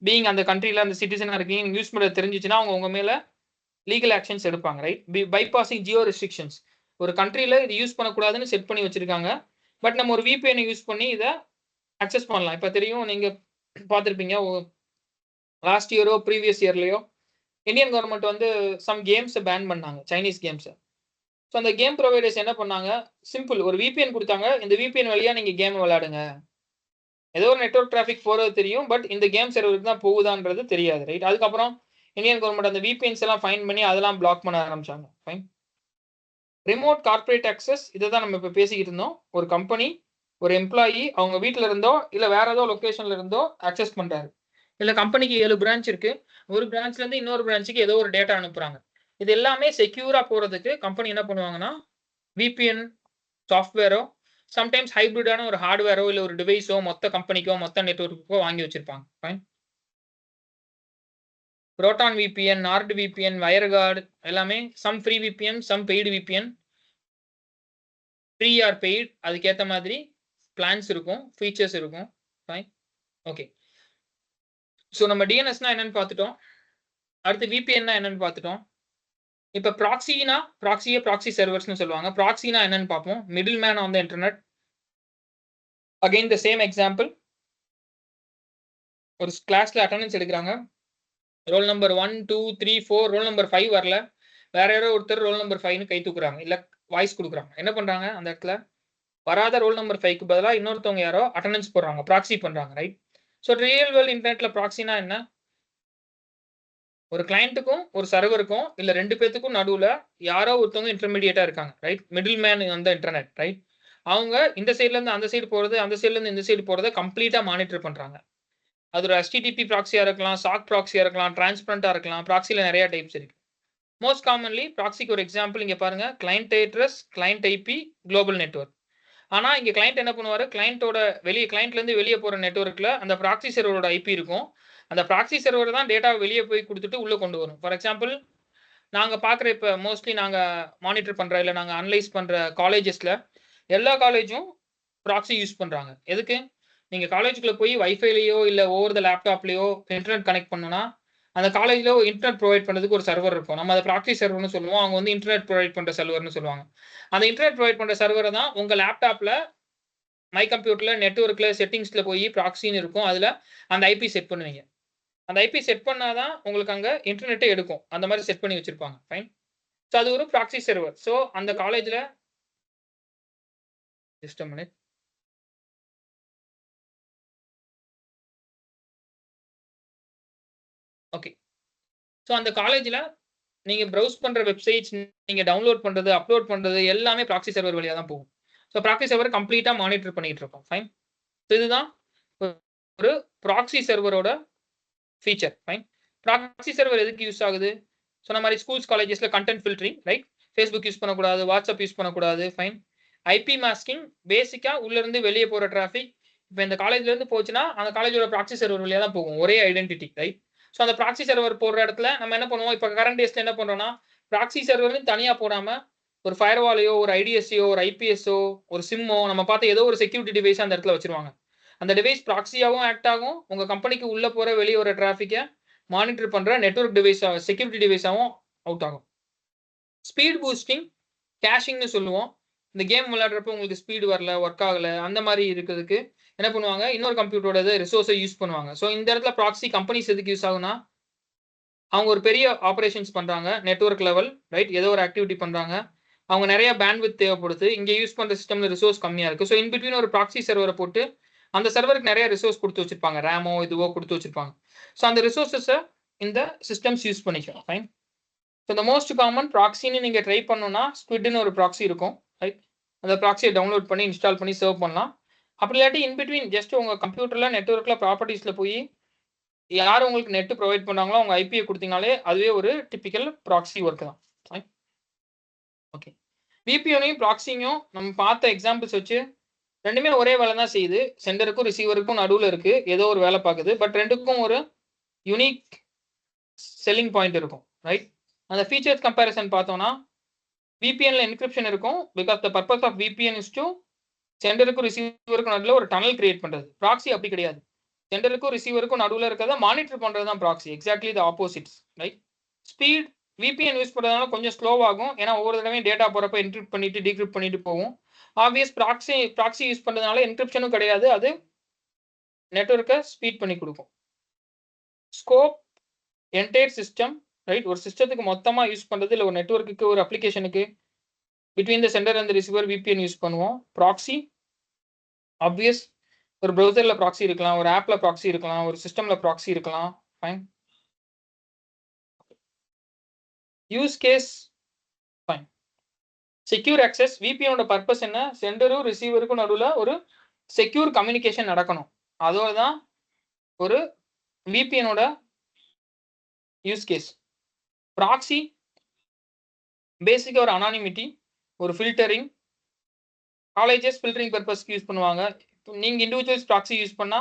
பீயிங் அந்த கண்ட்ரில அந்த சிட்டிசனா இருக்கீங்க, நீங்க யூஸ் பண்றது தெரிஞ்சிச்சுன்னா அவங்க உங்க மேல லீகல் ஆக்ஷன்ஸ் எடுப்பாங்க, ரைட்? Bypassing Jio restrictions. ஒரு கண்ட்ரில இது யூஸ் பண்ணக்கூடாதுன்னு செட் பண்ணி வச்சிருக்காங்க. பட் நம்ம ஒரு விபிஎன் யூஸ் பண்ணி இதை அக்சஸ் பண்ணலாம். இப்போ தெரியும், நீங்க பார்த்துருப்பீங்க, லாஸ்ட் இயரோ ப்ரீவியஸ் இயர்லயோ இந்தியன் கவர்மெண்ட் வந்து சம் கேம்ஸை பேன் பண்ணாங்க, சைனீஸ் கேம்ஸை. ஸோ அந்த கேம் ப்ரொவைடர்ஸ் என்ன பண்ணாங்க, சிம்பிள் ஒரு விபிஎன் கொடுத்தாங்க. இந்த விபிஎன் வழியா நீங்க கேம் விளையாடுங்க. ஏதோ ஒரு நெட்வொர்க் டிராஃபிக் போறது தெரியும், பட் இந்த கேம் சர்வருக்கு தான் போகுதான்றது தெரியாது, ரைட்? அதுக்கப்புறம் இந்தியன் கவர்மெண்ட் அந்த விபிஎன்ஸ் எல்லாம் ஃபைன் பண்ணி அதெல்லாம் பிளாக் பண்ண ஆரம்பிச்சாங்க. ஃபைன். ரிமோட் கார்பரேட் அக்சஸ், இதை தான் நம்ம இப்போ பேசிக்கிட்டு இருந்தோம். ஒரு கம்பெனி, ஒரு எம்ப்ளாயி அவங்க வீட்டில் இருந்தோ இல்லை வேற ஏதோ லொக்கேஷன்ல இருந்தோ அக்சஸ் பண்றாரு. இல்லை கம்பெனிக்கு 7 பிரான்ச் இருக்கு, ஒரு பிரான்ச்ல இருந்து இன்னொரு பிரான்ச்சுக்கு ஏதோ ஒரு டேட்டா அனுப்புறாங்க. இது எல்லாமே செக்யூரா போறதுக்கு கம்பெனி என்ன பண்ணுவாங்கன்னா, விபிஎன் சாஃப்ட்வேரோ சம்டைம்ஸ் ஹைபிரிடான ஒரு ஹார்ட்வேரோ இல்லை ஒரு டிவைஸோ மொத்த கம்பெனிக்கோ மொத்த நெட்வொர்க்கோ வாங்கி வச்சிருப்பாங்க. Fine. Proton VPN, Nord VPN, WireGuard எல்லாமே some free VPN, some paid VPN. Free or paid அதுக்கேற்ற மாதிரி பிளான்ஸ் இருக்கும், ஃபீச்சர்ஸ் இருக்கும். ஃபைன். ஓகே. ஸோ நம்ம டிஎன்எஸ்னா என்னன்னு பார்த்துட்டோம். அடுத்து விபிஎன்னா என்னன்னு பார்த்துட்டோம். இப்போ ப்ராக்ஸினா, ப்ராக்ஸி சர்வர்ஸ்னு சொல்லுவாங்க. ப்ராக்ஸினா என்னன்னு பார்ப்போம். Middle man on the internet. Again the same example. ஒரு கிளாஸ்ல அட்டண்டன்ஸ் எடுக்கிறாங்க. ரோல் நம்பர் 1, 2, 3, 4, ரோல் நம்பர் 5 வரல. வேற யாரோ ஒருத்தர் ரோல் நம்பர் 5ன்னு கை தூக்குறாங்க, இல்ல வாய்ஸ் கொடுக்குறாங்க. என்ன பண்றாங்க, அந்த இடத்துல வராத ரோல் நம்பர் 5க்கு பதிலாக இன்னொருத்தவங்க யாரோ அட்டண்டன்ஸ் போடுறாங்க, ப்ராக்ஸி பண்றாங்க, ரைட்? ஸோ ரியல் வேர்ல்ட் இன்டர்நெட்ல ப்ராக்ஸினா என்ன? ஒரு கிளையண்ட்டுக்கும் ஒரு சர்வருக்கும் இல்ல 2 பேத்துக்கும் நடுவுல யாரோ ஒருத்தவங்க இன்டர்மீடியேட்டா இருக்காங்க, ரைட்? மிடில் மேன் அந்த இன்டர்நெட், ரைட்? அவங்க இந்த சைட்ல இருந்து அந்த சைடு போறது, அந்த சைட்ல இருந்து இந்த சைடு போறதை கம்ப்ளீட்டா மானிட்டர் பண்றாங்க. அது ஒரு HTTP ப்ராக்ஸியா இருக்கலாம், சாக் ப்ராக்ஸியா இருக்கலாம், டிரான்ஸ்பரண்டா இருக்கலாம். ப்ராக்ஸில நிறைய டைப்ஸ் இருக்கு. மோஸ்ட் காமன்லி ப்ராக்ஸிக்கு ஒரு எக்ஸாம்பிள் இங்க பாருங்க, client address, client IP, global network. ஆனா இங்க கிளையண்ட் என்ன பண்ணுவாரு, கிளையண்டோட கிளையண்ட்ல இருந்து வெளியே போற நெட்வொர்க்ல அந்த ப்ராக்ஸி சர்வரோட ஐபி இருக்கும். அந்த ப்ராக்ஸி சர்வர் தான் டேட்டா வெளியே போய் கொடுத்துட்டு உள்ள கொண்டு வரும். ஃபார் எக்ஸாம்பிள், நாங்க பாக்குற இப்ப மோஸ்ட்லி நாங்க மானிட்டர் பண்ற இல்ல நாங்க அனலைஸ் பண்ற காலேஜஸ்ல எல்லா காலேஜும் ப்ராக்ஸி யூஸ் பண்றாங்க. எதுக்கு? நீங்க காலேஜுக்குள்ள போய் வைஃபைலயோ இல்ல ஓவர் த லேப்டாப்லயோ இன்டர்நெட் கனெக்ட் பண்ணணும்னா அந்த காலேஜ்ல இன்டர்நெட் ப்ரொவைட் பண்றதுக்கு ஒரு சர்வர் இருக்கும். நம்ம அதை ப்ராக்ஸி சர்வர்னு சொல்லுவோம். அவங்க வந்து இன்டர்நெட் ப்ரொவைட் பண்ற சர்வர்னு சொல்லுவாங்க. அந்த இன்டர்நெட் ப்ரொவைட் பண்ற சர்வரை தான் உங்க லேப்டாப்ல, மை கம்ப்யூட்டர்ல, நெட்வொர்க்ல, செட்டிங்ஸ்ல போய் ப்ராக்ஸின்னு இருக்கும். அதுல அந்த ஐபி செட் பண்ணுவீங்க. அந்த ஐபி செட் பண்ணாதான் உங்களுக்கு அங்க இன்டர்நெட்டே எடுக்கும். அந்த மாதிரி செட் பண்ணி வச்சிருப்பாங்க. ஃபைன். ஸோ அது ஒரு ப்ராக்ஸி சர்வர். ஸோ அந்த காலேஜ்ல just a minute. Okay. So அந்த காலேஜ்ல நீங்க ப்ரௌஸ் பண்ற வெப்சைட்ஸ், நீங்க டவுன்லோட் பண்றது, அப்லோட் பண்றது எல்லாமே ப்ராக்ஸி சர்வர் வழியா தான் போகும். ஸோ ப்ராக்ஸி சர்வர் கம்ப்ளீட்டா மானிட்டர் பண்ணிட்டு இருக்கோம். ஃபைன். ஸோ இதுதான் ஒரு ப்ராக்ஸி சர்வரோட ஃபீச்சர். ஃபைன். ப்ராக்ஸி சர்வர் எதுக்கு யூஸ் ஆகுது? சொன்ன மாதிரி ஸ்கூல்ஸ், காலேஜஸ்ல content filtering, right? Facebook use பண்ணக்கூடாது, வாட்ஸ்அப் யூஸ் பண்ணக்கூடாது. ஃபைன். ஐபி மாஸ்கிங், பேசிக்கா உள்ள இருந்து வெளியே போற டிராஃபிக் இப்போ இந்த காலேஜ்ல இருந்து போச்சுன்னா அந்த காலேஜோட ப்ராக்ஸி சர்வர் வழியா தான் போகும். ஒரே ஐடென்டிட்டி, ரைட்? ஸோ அந்த ப்ராக்ஸி சர்வர் போடுற இடத்துல நம்ம என்ன பண்ணுவோம்? இப்போ கரண்ட் டேஸ்ல என்ன பண்றோம்னா, ப்ராக்ஸி சர்வர்னு தனியா போடாம ஒரு ஃபயர்வாலையோ, ஒரு ஐடிஎஸ்ஸோ, ஒரு ஐபிஎஸ்ஓ, ஒரு சிம்மோ நம்ம பார்த்து ஏதோ ஒரு செக்யூரிட்டி டிவைஸ் அந்த இடத்துல வச்சிருவாங்க. அந்த டிவைஸ் ப்ராக்ஸியாவும் ஆக்ட் ஆகும். உங்க கம்பெனிக்கு உள்ள போற வெளியே வர டிராஃபிக்கை மானிட்டர் பண்ற நெட்வொர்க் டிவைஸ், செக்யூரிட்டி டிவைஸாவும் அவுட் ஆகும். ஸ்பீட் பூஸ்டிங், கேஷிங்னு சொல்லுவோம். இந்த கேம் விளையாடுறப்ப உங்களுக்கு ஸ்பீடு வரல, ஒர்க் ஆகல, அந்த மாதிரி இருக்கிறதுக்கு என்ன பண்ணுவாங்க? இன்னொரு கம்ப்யூட்டரோட ரிசோர்ஸை யூஸ் பண்ணுவாங்க. ஸோ இந்த இடத்துல ப்ராக்ஸி கம்பெனிஸ் எதுக்கு யூஸ் ஆகுனா, அவங்க ஒரு பெரிய ஆபரேஷன்ஸ் பண்றாங்க, நெட்வொர்க் லெவல், ரைட்? ஏதோ ஒரு ஆக்டிவிட்டி பண்றாங்க, அவங்க நிறைய பேண்ட்வித் தேவைப்படுது, இங்க யூஸ் பண்ற சிஸ்டம்ல ரிசோர்ஸ் கம்மியா இருக்கு. ஸோ இன் பிட்வீன் ஒரு ப்ராக்ஸி சர்வரை போட்டு அந்த சர்வருக்கு நிறைய ரிசோர்ஸ் கொடுத்து வச்சிருப்பாங்க, ரேமோ இதுவோ கொடுத்து வச்சிருப்பாங்க. ஸோ அந்த ரிசோர்ஸஸை இந்த சிஸ்டம்ஸ் யூஸ் பண்ணிக்கும். ஃபைன். ஸோ இந்த மோஸ்ட் காமன் ப்ராக்ஸின்னு நீங்க ட்ரை பண்ணணும்னா ஸ்குவிட்னு ஒரு ப்ராக்ஸி இருக்கும், ரைட்? அந்த ப்ராக்ஸியை டவுன்லோட் பண்ணி இன்ஸ்டால் பண்ணி சர்வ் பண்ணலாம். அப்படி இல்லாட்டி இன் பிட்வீன் ஜஸ்ட் உங்க கம்ப்யூட்டர்ல நெட்வொர்க்ல ப்ராப்பர்ட்டிஸ்ல போய் யார் உங்களுக்கு நெட் ப்ரொவைட் பண்ணாங்களோ அவங்க ஐபியை கொடுத்தீங்கனாலே அதுவே ஒரு டிபிக்கல் ப்ராக்ஸி ஒர்க் தான். ஓகே. விபிஎனையும் ப்ராக்ஸிங்கும் நம்ம பார்த்த எக்ஸாம்பிள்ஸ் வச்சு ரெண்டுமே ஒரே வேலை தான் செய்யுது. சென்டருக்கும் ரிசீவருக்கும் நடுவில் இருக்கு, ஏதோ ஒரு வேலை பார்க்குது. பட் ரெண்டுக்கும் ஒரு யூனிக் செல்லிங் பாயிண்ட் இருக்கும், ரைட்? அந்த ஃபீச்சர்ஸ் கம்பேரிசன் பார்த்தோம்னா விபிஎன்ல என்கிரிப்ஷன் இருக்கும். Because the purpose of VPN is to சென்டருக்கும் ரிசீவருக்கும் நடுவில் ஒரு டனல் கிரியேட் பண்றது. ப்ராக்ஸி அப்படி கிடையாது. சென்டருக்கும் ரிசீவருக்கும் நடுவில் இருக்கிறத மானிட்டர் பண்றது தான் proxy. Exactly the opposites, right? Speed, VPN use பண்ணுறதுனால கொஞ்சம் ஸ்லோவாகும். ஏன்னா ஒவ்வொரு தடவையும் டேட்டா போகிறப்ப என்கிரிப்ட் பண்ணிட்டு டீக்ரிப்ட் பண்ணிட்டு போகும். ஆப்வியஸ் ப்ராக்ஸி யூஸ் பண்ணுறதுனால என்கிரிப்ஷனும் கிடையாது, அது நெட்வொர்க்கை ஸ்பீட் பண்ணி கொடுக்கும். Scope, entire system, right? ஒரு சிஸ்டத்துக்கு மொத்தமாக யூஸ் பண்ணுறது, இல்லை ஒரு நெட்வொர்க்குக்கு, ஒரு அப்ளிகேஷனுக்கு between the centre and receiver VPN use பண்ணுவோம். ப்ராக்ஸி ஆப்வியஸ், ஒரு ப்ரௌசர்ல ப்ராக்ஸி இருக்கலாம், ஒரு ஆப்ல ப்ராக்ஸி இருக்கலாம், ஒரு சிஸ்டம்ல ப்ராக்ஸி இருக்கலாம். Fine. Use case, fine. Secure access, விபிஎனோட பர்பஸ் என்ன? சென்டரும் ரிசீவருக்கும் நடுவில் ஒரு செக்யூர் கம்யூனிகேஷன் நடக்கணும். அதோட தான் ஒரு விபிஎனோட யூஸ் கேஸ். ப்ராக்ஸி பேசிக்காக ஒரு அனானிமிட்டி, ஒரு ஃபில்டரிங். காலேஜஸ் ஃபில்டரிங் பர்பஸ்க்கு யூஸ் பண்ணுவாங்க. நீங்க இண்டிவிஜுவல்ஸ் ப்ராக்ஸி யூஸ் பண்ணா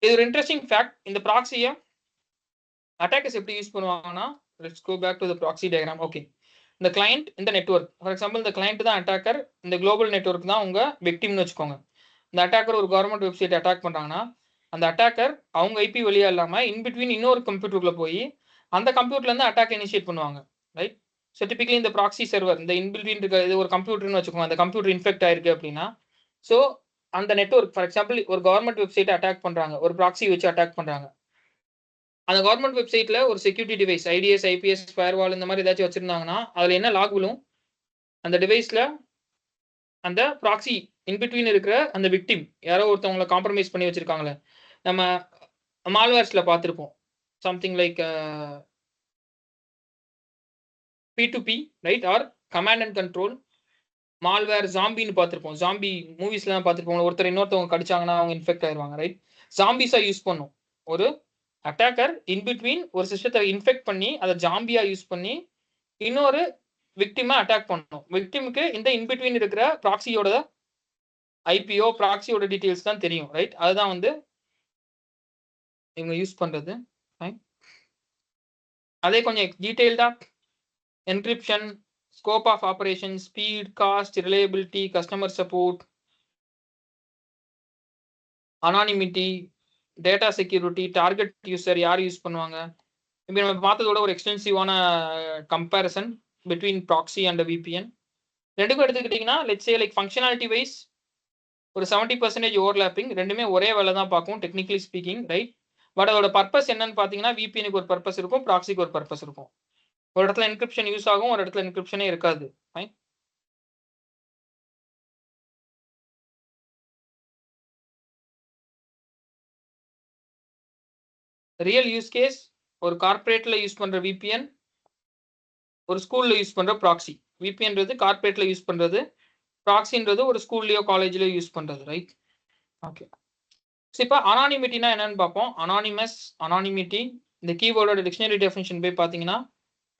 இது ஒரு இன்ட்ரெஸ்டிங் ஃபேக்ட். இந்த ப்ராக்ஸியை அட்டாக்கர்ஸ் எப்படி யூஸ் பண்ணுவாங்கன்னா, let's go back to the proxy diagram. Okay. இந்த கிளையண்ட், இந்த நெட்வொர்க், ஃபார் எக்ஸாம்பிள் இந்த கிளையண்ட் தான் அட்டாக்கர், இந்த குளோபல் நெட்வொர்க் தான் உங்க விக்டிம்னு வச்சுக்கோங்க. இந்த அட்டாக்கர் ஒரு கவர்மெண்ட் வெப்சைட் அட்டாக் பண்றாங்கன்னா அந்த அட்டாக்கர் அவங்க ஐபி வழியா இல்லாம இன்பிட்வீன் இன்னொரு கம்ப்யூட்டருக்குள்ள போய் அந்த கம்ப்யூட்டர்ல இருந்து அட்டாக் இனிஷியேட் பண்ணுவாங்க, ரைட்? ஸோ டிபிக்கலி இந்த ப்ராக்ஸி சர்வர், இந்த இன்பிட்வீன் இருக்க இது ஒரு கம்ப்யூட்டர்னு வச்சுக்கோங்க, அந்த கம்ப்யூட்டர் இன்ஃபெக்ட் ஆயிருக்கு அப்படின்னா, ஸோ அந்த நெட்வொர்க், ஃபார் எக்ஸாம்பிள் ஒரு கவர்மெண்ட் வெப்சைட் அட்டாக் பண்றாங்க, ஒரு ப்ராக்ஸி வச்சு அட்டாக் பண்றாங்க. அந்த கவர்மெண்ட் வெப்சைட்ல ஒரு security device, IDS, IPS, firewall இந்த மாதிரி ஏதாச்சும் வச்சிருந்தாங்கன்னா அதுல என்ன லாக் விழும்? அந்த டிவைஸ்ல அந்த ப்ராக்ஸி இன்பிட்வீன் இருக்கிற அந்த விக்டிம் யாரோ ஒருத்தவங்களை காம்ப்ரமைஸ் பண்ணி வச்சிருக்காங்களே, நம்ம மால்வேர்ஸ்ல பார்த்துருப்போம். Something like P2P, right? Or command and control. Malware, ஜாம்பின்னு பார்த்துருப்போம். ஜாம்பி மூவிஸ்லாம் பார்த்துருப்போம். ஒருத்தர் இன்னொருத்தவங்க கடிச்சாங்கன்னா அவங்க இன்ஃபெக்ட் ஆயிடுவாங்க, ரைட்? ஜாம்பிஸா யூஸ் பண்ணும் ஒரு அட்டாக்கர் இன்பிட்வீன் ஒரு சிஸ்டத்தை இன்ஃபெக்ட் பண்ணி அதை ஜாம்பியா யூஸ் பண்ணி இன்னொரு விக்டிமா அட்டாக் பண்ணணும். விக்டிமுக்கு இந்த இன்பிட்வீன் இருக்கிற ப்ராக்ஸியோட ஐபிஓ, ப்ராக்ஸியோட டீடைல்ஸ் தான் தெரியும், ரைட்? அதுதான் வந்து இவங்க யூஸ் பண்றது. அதே கொஞ்சம் டீடைல்டா encryption, scope of operation, speed, cost, reliability, customer support, anonymity, data security, target user யார் யூஸ் பண்ணுவாங்க, இப்போ நம்ம பார்த்ததோட ஒரு எக்ஸ்டென்சிவான comparison between proxy and VPN. ரெண்டுக்கும் எடுத்துக்கிட்டிங்கன்னா let's say like functionality wise ஒரு 70% ஓவர்லாப்பிங், ரெண்டுமே ஒரே வேலை தான் பார்க்கும் டெக்னிக்கலி ஸ்பீக்கிங், ரைட்? பட் அதோட பர்பஸ் என்னன்னு பாத்தீங்கன்னா விபிஎனுக்கு ஒரு பர்பஸ் இருக்கும், ப்ராக்ஸிக்கு ஒரு பர்பஸ் இருக்கும். ஒரு இடத்துல என்கிரிப்ஷன் யூஸ் ஆகும், ஒரு இடத்துல என்கிரிப்ஷனே இருக்காது. ஃபைன். ரியல் யூஸ் கேஸ் ஒரு கார்பரேட்ல யூஸ் பண்ற விபிஎன், ஒரு ஸ்கூல்ல யூஸ் பண்ற ப்ராக்ஸி. விபிஎன்றது கார்பரேட்ல யூஸ் பண்றது, ப்ராக்ஸின்றது ஒரு ஸ்கூல்லயோ காலேஜ்லயோ யூஸ் பண்றது. ரைட். ஓகே. இப்போ அனானிமிட்டினா என்னன்னு பார்ப்போம். அனானிமஸ், அனானிமிட்டி, இந்த கீவேர்டோட டிக்ஷனரி டெஃபினிஷன் போய் பார்த்தீங்கன்னா,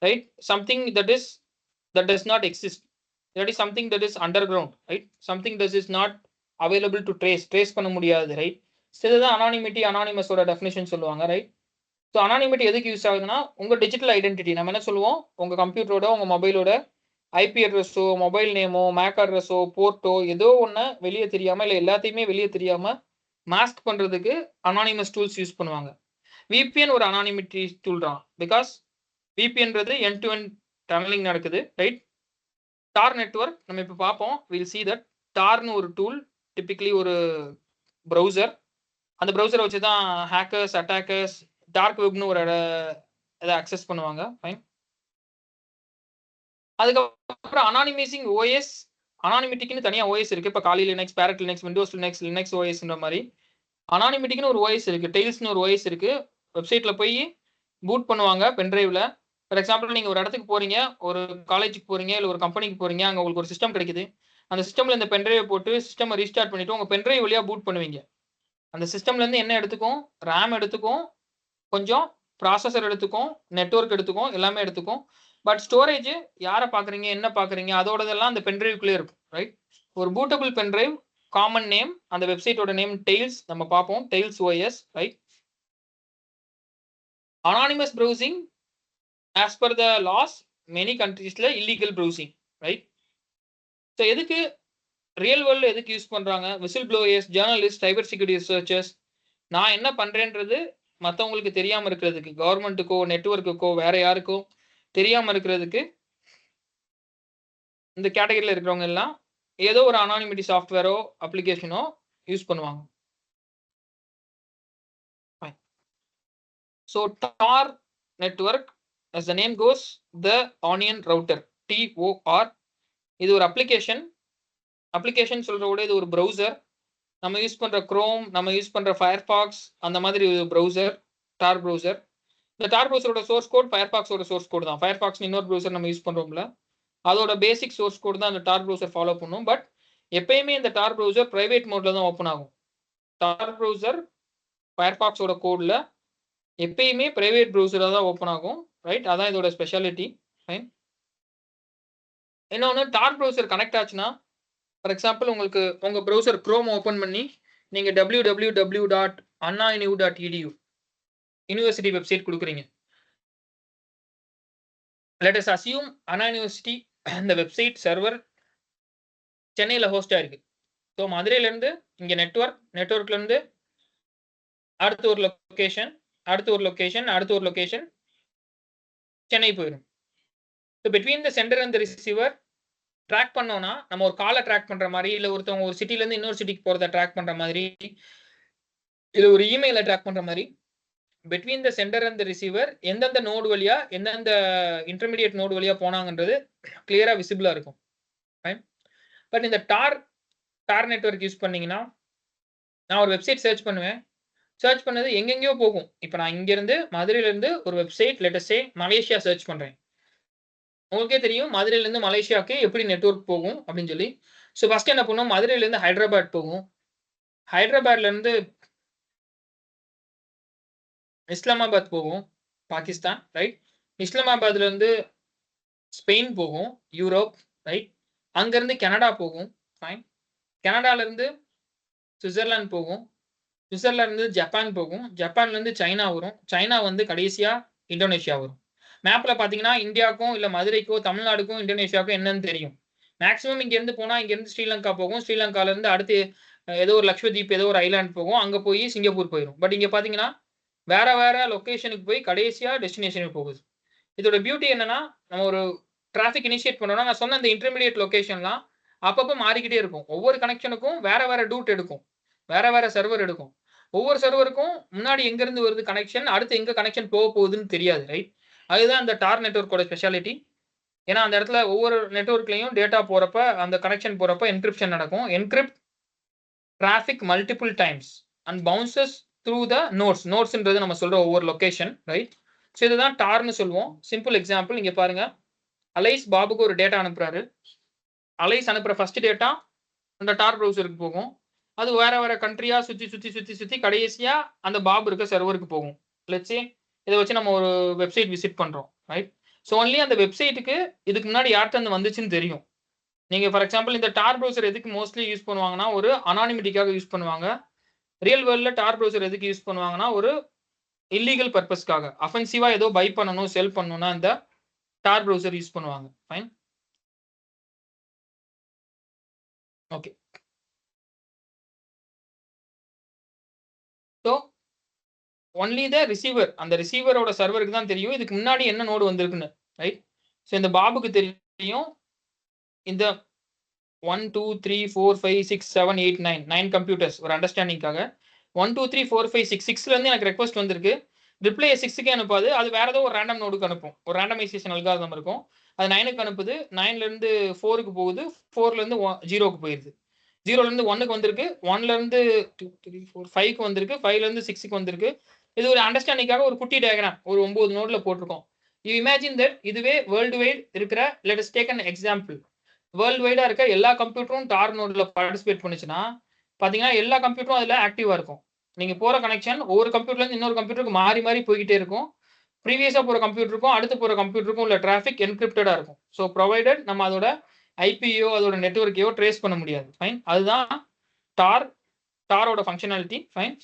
right, something that does not exist, that is something that is underground, right, something that is not available to trace பண்ண முடியாது. ரைட். இதுதான் அனானிமிட்டி, அனானிமஸோட டெஃபினிஷன் சொல்லுவாங்க. ரைட். ஸோ அனானிமிட்டி எதுக்கு யூஸ் ஆகுதுன்னா, உங்க டிஜிட்டல் ஐடென்டிட்டி, நம்ம என்ன சொல்லுவோம், உங்க கம்ப்யூட்டரோட உங்க மொபைலோட ஐபி அட்ரஸோ, மொபைல் நேமோ, மேக் அட்ரஸோ, போர்ட்டோ ஏதோ ஒன்று வெளியே தெரியாம, இல்லை எல்லாத்தையுமே வெளியே தெரியாம மாஸ்க் பண்றதுக்கு அனானிமஸ் டூல்ஸ் யூஸ் பண்ணுவாங்க. விபிஎன் ஒரு அனானிமிட்டி டூல் தான். பிகாஸ் விபிஎன்றது எண்ட் டு எண்ட் டனலிங் நடக்குது. ரைட். டார் நெட்வொர்க் நம்ம இப்போ பார்ப்போம். வில் சி தட் டார்னு ஒரு டூல், டிபிக்கலி ஒரு ப்ரௌசர். அந்த ப்ரௌசரை வச்சு தான் ஹேக்கர்ஸ், அட்டாக்கர்ஸ் டார்க் வெப்னு ஒரு இதை அக்சஸ் பண்ணுவாங்க. ஃபைன். அதுக்கப்புறம் அனானிமைசிங் ஓஎஸ், அனானிமிட்டிக்குன்னு தனியாக ஓஎஸ் இருக்கு. இப்போ Kali Linux, Parrot Linux, Windows Linux, Linux ஓஎஸ்ன்ற மாதிரி அனானிமிட்டிக்குன்னு ஒரு ஓஎஸ் இருக்கு. டெய்ல்ஸ்னு ஒரு ஓஎஸ் இருக்கு. வெப்சைட்ல போய் பூட் பண்ணுவாங்க பென்ட்ரைவ்ல. ஃபார் எக்ஸாம்பிள், நீங்க ஒரு இடத்துக்கு போறீங்க, ஒரு காலேஜுக்கு போறீங்க, இல்லை ஒரு கம்பெனிக்கு போறீங்க, அங்கே உங்களுக்கு ஒரு சிஸ்டம் கிடைக்குது. அந்த சிஸ்டம்ல இந்த பென்ட்ரைவை போட்டு சிஸ்டம் ரீஸ்டார்ட் பண்ணிட்டு உங்க பென்ட்ரைவ் வழியா பூட் பண்ணுவீங்க. அந்த சிஸ்டம்ல இருந்து என்ன எடுத்துக்கும், ரேம் எடுத்துக்கும், கொஞ்சம் ப்ராசஸர் எடுத்துக்கும், நெட்வொர்க் எடுத்துக்கும், எல்லாமே எடுத்துக்கும். பட் ஸ்டோரேஜ் யாரை பாக்குறீங்க, என்ன பாக்குறீங்க, அதோடதெல்லாம் அந்த பென்ட்ரைவ்க்குள்ளே இருக்கும். ரைட். ஒரு பூட்டபிள் பென்ட்ரைவ், காமன் நேம், அந்த வெப்சைட்டோட நேம் டெய்ல்ஸ், நம்ம பார்ப்போம், Tails OS. Right. Anonymous browsing as per the laws many கண்ட்ரீஸ்ல இல்லீகல் ப்ரௌசிங். ரைட். ஸோ எதுக்கு ரியல் வேர்ல்டு எதுக்கு யூஸ் பண்றாங்க, whistle blowers, journalist, cyber security researchers, நான் என்ன பண்றேன்றது மற்றவங்களுக்கு தெரியாம இருக்கிறதுக்கு, கவர்மெண்ட்டுக்கோ நெட்வொர்க்குக்கோ வேற யாருக்கோ தெரியாம இருக்கிறதுக்கு, இந்த கேட்டகரியில் இருக்கிறவங்க எல்லாம் ஏதோ ஒரு அனானிமிட்டி சாஃப்ட்வேரோ அப்ளிகேஷனோ யூஸ் பண்ணுவாங்க. So Tor network, as the name goes, the onion router, TOR. இது ஒரு அப்ளிகேஷன். அப்ளிகேஷன் சொல்றதோட இது ஒரு ப்ரௌசர். நம்ம யூஸ் பண்ற குரோம், நம்ம யூஸ் பண்ற ஃபயர்பாக்ஸ், அந்த மாதிரி ஒரு ப்ரௌசர், டார் ப்ரௌசர். இந்த டார் ப்ரௌசரோட சோர்ஸ் கோட் ஃபயர்பாக்ஸோட சோர்ஸ் கோட் தான். ஃபயர்பாக்ஸ் இன்னொரு ப்ரௌசர் நம்ம யூஸ் பண்றோம்ல, அதோட பேசிக் சோர்ஸ் கோட் தான் அந்த டார் ப்ரௌசர் ஃபாலோ பண்ணும். பட் எப்பயுமே இந்த டார் ப்ரௌசர் பிரைவேட் மோட்ல தான் ஓப்பன் ஆகும். டார் ப்ரௌசர் ஃபயர்பாக்ஸோட கோட்ல எப்பயுமே பிரைவேட் ப்ரௌசரா தான் ஓப்பன் ஆகும். ரைட். அதான் இதோட ஸ்பெஷாலிட்டி. ஃபைன். இன்னொன்று, டார் ப்ரௌசர் கனெக்ட் ஆச்சுன்னா, ஃபார் எக்ஸாம்பிள், உங்களுக்கு உங்க ப்ரௌசர் குரோம் ஓப்பன் பண்ணி நீங்க www.annaniu.edu யூனிவர்சிட்டி வெப்சைட் கொடுக்குறீங்க. லெட் அஸ் அஸ்யூம் அண்ணா யூனிவர்சிட்டி இந்த வெப்சைட் சர்வர் சென்னையில் ஹோஸ்ட் ஆயிருக்கு. ஸோ மதுரையிலேருந்து இங்கே நெட்வொர்க்லேருந்து அடுத்த ஒரு லொக்கேஷன், அடுத்த ஒரு லொக்கேஷன், அடுத்த ஒரு லொக்கேஷன், சென்னை போயிடும். So between the centre and the receiver track பண்ணோம்னா, நம்ம ஒரு காலை ட்ராக் பண்ணுற மாதிரி, இல்லை ஒருத்தவங்க ஒரு சிட்டிலேருந்து இன்னொரு சிட்டிக்கு போகிறத ட்ராக் பண்ணுற மாதிரி, இல்லை ஒரு இமெயிலை ட்ராக் பண்ணுற மாதிரி, between the centre and the receiver எந்தெந்த நோடு வழியா, எந்தெந்த இன்டர்மீடியட் நோடு வழியா போனாங்கன்றது கிளியரா விசிபிளா இருக்கும். பட் இந்த டார் நெட்வொர்க் யூஸ் பண்ணீங்கன்னா, நான் ஒரு வெப்சைட் சர்ச் பண்ணுவேன். சர்ச் பண்ணது எங்கெங்கயோ போகும். இப்போ நான் இங்கிருந்து மதுரையிலேருந்து ஒரு வெப்சைட் லெட்டஸ்டே மலேசியா சர்ச் பண்றேன். உங்களுக்கே தெரியும் மதுரையிலேருந்து மலேசியாவுக்கு எப்படி நெட்வொர்க் போகும் அப்படின்னு சொல்லி. ஸோ ஃபர்ஸ்ட் என்ன பண்ணுவோம், மதுரையிலேருந்து ஹைதராபாத் போகும், ஹைதராபாத்லேருந்து இஸ்லாமாபாத் போகும், பாகிஸ்தான். ரைட். இஸ்லாமாபாத்லேருந்து ஸ்பெயின் போகும், யூரோப். ரைட். அங்கேருந்து கனடா போகும். ஃபைன். கனடாலேருந்து சுவிட்சர்லாந்து போகும், சுவிட்சர்லாந்து ஜப்பான் போகும், ஜப்பான்லேருந்து சைனா வரும், சைனா வந்து கடைசியா இந்தோனேஷியா வரும். மேப்ல பாத்தீங்கன்னா இந்தியாவுக்கும் இல்ல மதுரைக்கோ தமிழ்நாடுக்கும் இந்தோனேஷியாவுக்கும் என்னன்னு தெரியும். மேக்ஸிமம் இங்கேருந்து போனா இங்கேருந்து ஸ்ரீலங்கா போகும், ஸ்ரீலங்காலேருந்து அடுத்து ஏதோ ஒரு லக்ஷ்வதீப் ஏதோ ஒரு ஐலாண்ட் போகும், அங்கே போய் சிங்கப்பூர் போயிடும். பட் இங்கே பார்த்தீங்கன்னா வேற வேற லொக்கேஷனுக்கு போய் கடைசியா டெஸ்டினேஷனுக்கு போகுது. இதோட பியூட்டி என்னன்னா, நம்ம ஒரு டிராஃபிக் இனிஷியேட் பண்ணோம்னா, நான் சொன்ன அந்த இன்டர்மீடியட் லொக்கேஷன்லாம் அப்பப்போ மாறிக்கிட்டே இருக்கும். ஒவ்வொரு கனெக்ஷனுக்கும் வேற வேற டூட் எடுக்கும், வேற வேற சர்வர் எடுக்கும். ஒவ்வொரு சர்வருக்கும் முன்னாடி எங்க இருந்து வருது கனெக்ஷன், அடுத்து எங்க கனெக்ஷன் போக போகுதுன்னு தெரியாது, ரைட்? அதுதான் அந்த டார் நெட்வொர்க்கோட ஸ்பெஷாலிட்டி. ஏன்னா அந்த இடத்துல ஒவ்வொரு நெட்வொர்க்லயும் டேட்டா போறப்ப அந்த கனெக்ஷன் போறப்ப என்கிரிப்ஷன் நடக்கும். Encrypt traffic multiple times and bounces through the nodes. நோட்ஸ்ன்றது நம்ம சொல்ற ஒவ்வொரு லொகேஷன், ரைட்? ஸோ இதுதான் டார்னு சொல்லுவோம். சிம்பிள் எக்ஸாம்பிள் இங்க பாருங்க. அலைஸ் பாபுக்கு ஒரு டேட்டா அனுப்புறாரு. அலைஸ் அனுப்புற ஃபர்ஸ்ட் டேட்டா அந்த டார் ப்ரௌசருக்கு போகும். அது வேற வேற கண்ட்ரியா சுத்தி கடைசியா அந்த பாபு இருக்க சர்வருக்கு போகும். லெட்ஸ் சே இதை வச்சு நம்ம ஒரு வெப்சைட் விசிட் பண்றோம், ரைட்? ஸோ ஒன்லி அந்த வெப்சைட்டுக்கு இதுக்கு முன்னாடி யார்கிட்ட இருந்து வந்துச்சுன்னு தெரியும். நீங்க ஃபார் எக்ஸாம்பிள் இந்த டார் ப்ரௌசர் எதுக்கு மோஸ்ட்லி யூஸ் பண்ணுவாங்கன்னா ஒரு அனானிமிட்டிக்காக யூஸ் பண்ணுவாங்க. ரியல் வேர்ல்ட்ல டார் ப்ரௌசர் எதுக்கு யூஸ் பண்ணுவாங்கன்னா ஒரு இல்லீகல் பர்பஸ்க்காக, அஃபென்சிவா ஏதோ பை பண்ணணும், செல் பண்ணணும்னா இந்த டார் ப்ரௌசர் யூஸ் பண்ணுவாங்க. Fine, okay. So only the receiver, அந்த ரிசீவரோட சர்வருக்கு தான் தெரியும் இதுக்கு முன்னாடி என்ன நோடு வந்திருக்குன்னு, ரைட்? ஸோ இந்த பாபுக்கு தெரியும் இந்த 1 2 3 4 5 6 7 8 9 9 கம்ப்யூட்டர்ஸ் ஒரு அண்டர்ஸ்டாண்டிங்காக 1 2 3 4 5 6 6ல இருந்து எனக்கு ரெக்வஸ்ட் வந்திருக்கு. ரிப்ளை 6க்கு அனுப்பாது, அது வேற ஏதோ ஒரு ரேண்டம் நோடுக்கு அனுப்பும். ஒரு ரேண்டமைசேஷன் அல்காரிதம் இருக்கும், அது 9க்கு அனுப்புது. 9ல இருந்து 4க்கு போகுது, 4ல இருந்து 0க்கு போயிருது. 0ல இருந்து 1க்கு வந்திருக்கு, 1ல இருந்து 2 3 4 5க்கு வந்திருக்கு, 5ல இருந்து 6க்கு வந்திருக்கு. இது ஒரு அண்டர்ஸ்டாண்டிங்காக ஒரு குட்டி டயக்ராம் ஒரு 9 நோட்ல போட்டிருக்கோம். யூ இமேஜின் தட் இதுவே வேர்ல்டு வைட் இருக்கிற, let us take an example. World வைடா இருக்க எல்லா கம்ப்யூட்டரும் டார் நோட்ல பார்ட்டிசிபேட் பண்ணுச்சுன்னா பாத்தீங்கன்னா எல்லா கம்ப்யூட்டரும் அதுல ஆக்டிவா இருக்கும். நீங்க போற கனெக்ஷன் ஒவ்வொரு கம்ப்யூட்டர்ல இருந்து இன்னொரு கம்ப்யூட்டருக்கு மாறி மாறி போய்கிட்டே இருக்கும். ப்ரீவியஸா போற கம்ப்யூட்டருக்கும் அடுத்து போற கம்ப்யூட்டருக்கும் உள்ள டிராஃபிக் என்கிரிப்டடா இருக்கும். ஸோ ப்ரொவைடட் நம்ம அதோட ஐபியோ அதோட நெட்வொர்க்கையோ ட்ரேஸ் பண்ண முடியாது. ஃபைன், அதுதான் டாரோட ஃபங்க்ஷனாலிட்டி. ஃபைன்,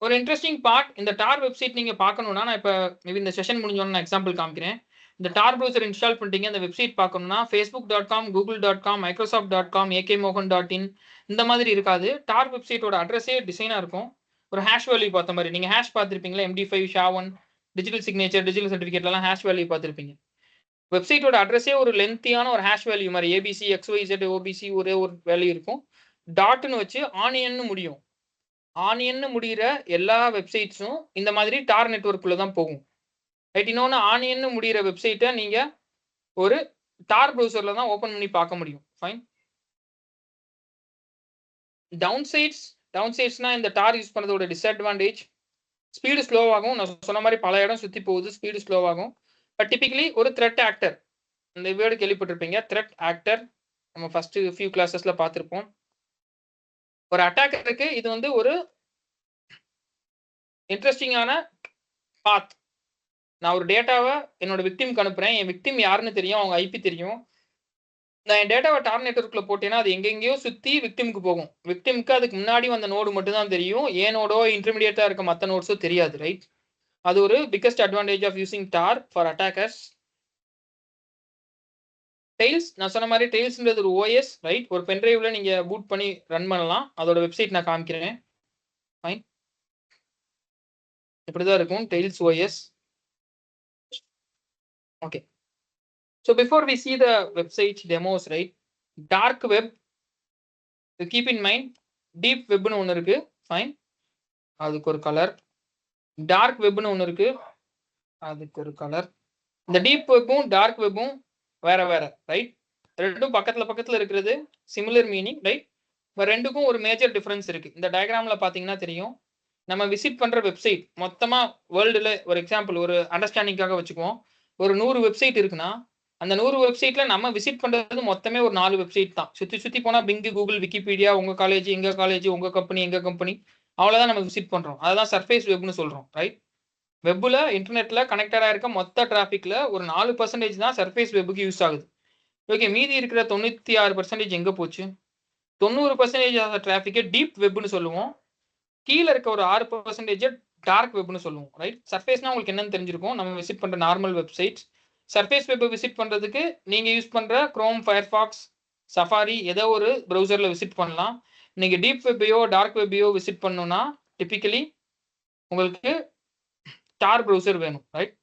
ஒரு இன்ட்ரெஸ்டிங் பார்ட் இந்த டார் வெப்சைட் நீங்க பார்க்கணும்னா, நான் இப்போ மேபி இந்த செஷன் முடிஞ்சோன்னு நான் எக்ஸாம்பிள் காமிக்கிறேன். இந்த டார் ப்ரௌசர் இன்ஸ்டால் பண்ணிட்டீங்க, அந்த வெப்சைட் பார்க்கணும்னா facebook.com, google.com, microsoft.com, akmohan.in இந்த மாதிரி இருக்காது. டார் வெப்சைட்டோட அட்ரஸே டிசைனா இருக்கும். ஒரு ஹேஷ் வேல்யூ பார்த்த மாதிரி. நீங்க ஹேஷ் பார்த்துருப்பீங்களா? MD5, SHA-1, digital signature, digital சர்டிஃபிகேட்லாம் ஹேஷ் வேல்யூ பார்த்துருப்பீங்க. வெப்சைட்டோட அட்ரஸே ஒரு லென்த்தியான ஒரு ஹேஷ் வேல்யூ மாதிரி ABC, XYZ, OBC ஒரே ஒரு வேல்யூ இருக்கும். டாட்னு வச்சு ஆனியன்னு முடியும். ஆனியன்னு முடிகிற எல்லா வெப்சைட்ஸும் இந்த மாதிரி டார் நெட்வொர்க்குள்ள தான் போகும், ரைட்? இன்னொன்று ஆனியன்னு முடிகிற வெப்சைட்டை நீங்க ஒரு டார் ப்ரௌசர்ல தான் ஓப்பன் பண்ணி பார்க்க முடியும். ஃபைன், டவுன்சைட்ஸ்னா இந்த டார் யூஸ் பண்ணுறதோட டிஸ்அட்வான்டேஜ் ஸ்பீடு ஸ்லோவாகும். நான் சொன்ன மாதிரி பல இடம் சுற்றி போகுது, ஸ்பீடு ஸ்லோவாகும். பட் டிபிக்கலி ஒரு த்ரெட் ஆக்டர், இந்த வேர்டு கேள்விப்பட்டிருப்பீங்க, த்ரெட் ஆக்டர். நம்ம ஃபர்ஸ்ட் ஃபியூ கிளாஸஸ்ல பார்த்துருப்போம். ஒரு அட்டாக்கருக்கு இது வந்து ஒரு இன்ட்ரெஸ்டிங்கான பாத். நான் ஒரு டேட்டாவை என்னோட விக்டிம்க்கு அனுப்புறேன், என் விக்டிம் யாருன்னு தெரியும், அவங்க ஐபி தெரியும். நான் என் டேட்டாவை டார் நெட்வொர்க்ல போட்டேன்னா அது எங்கெங்கேயோ சுற்றி விக்டிமுக்கு போகும். விக்டிமுக்கு அதுக்கு முன்னாடி வந்த நோடு மட்டும் தான் தெரியும், ஏனோடோ இன்டர்மீடியேட்டா இருக்க மற்ற நோட்ஸும் தெரியாது, ரைட்? அது ஒரு biggest advantage of using Tor for attackers. Tails, நான் சொன்ன மாதிரி டெய்ல்ஸ்ன்றது ஒரு ஓஎஸ், ரைட்? ஒரு பென்ட்ரைவ்ல நீங்க பூட் பண்ணி ரன் பண்ணலாம். அதோட வெப்சைட் நான் காமிக்கிறேன். ஃபைன், இப்படிதான் இருக்கும் Tails OS. Okay. So before we see the website demos, right? Dark web, keep in mind, deep web னு ஒன்று இருக்கு. Fine. அதுக்கு ஒரு கலர். டார்க் வெப்னு ஒன்று இருக்கு, அதுக்கு ஒரு கலர். இந்த டீப் வெப்பும் டார்க் வெப்பும் வேற வேற, ரைட்? ரெண்டும் பக்கத்துல இருக்கிறது சிமிலர் மீனிங், ரைட்? ரெண்டுக்கும் ஒரு மேஜர் டிஃபரன்ஸ் இருக்கு. இந்த டயக்ராம்ல பாத்தீங்கன்னா தெரியும். நம்ம விசிட் பண்ற வெப்சைட் மொத்தமா வேர்ல்டுல ஒரு எக்ஸாம்பிள் ஒரு அண்டர்ஸ்டாண்டிங்காக வச்சுக்குவோம். ஒரு 100 வெப்சைட் இருக்குன்னா அந்த 100 வெப்சைட்ல நம்ம விசிட் பண்றது மொத்தமே ஒரு 4 வெப்சைட் தான். சுத்தி போனா பிங், கூகுள், விக்கிபீடியா, உங்க காலேஜ், எங்க காலேஜ், உங்க கம்பெனி, எங்க கம்பெனி, அவ்வளவுதான் நம்ம விசிட் பண்றோம். அதுதான் சர்ஃபேஸ் வெப்னு சொல்றோம், ரைட்? வெப்ல இன்டர்நெட்ல கனெக்டடா இருக்க மொத்த டிராபிக்ல ஒரு 4% தான் சர்ஃபேஸ் வெப்புக்கு யூஸ் ஆகுது. ஓகே, மீதி இருக்கிற 96% எங்க போச்சு? 90% ஆஃப் டிராபிக்கை டீப் வெப்னு சொல்லுவோம். கீழே இருக்க ஒரு 6% டார்க் வெப்னு சொல்லுவோம், ரைட்? சர்ஃபேஸ்னா உங்களுக்கு என்னன்னு தெரிஞ்சிருக்கும். நம்ம விசிட் பண்ற நார்மல் வெப்சைட்ஸ். சர்ஃபேஸ் வெப்பை விசிட் பண்றதுக்கு நீங்க யூஸ் பண்ற குரோம், ஃபயர்ஃபாக்ஸ், சஃபாரி ஏதோ ஒரு ப்ரௌசர்ல விசிட் பண்ணலாம். நீங்க டீப் வெப்பையோ டார்க் வெப்பையோ விசிட் பண்ணணும்னா டிபிக்கலி உங்களுக்கு டார் ப்ரௌசர் வேணும், ரைட்?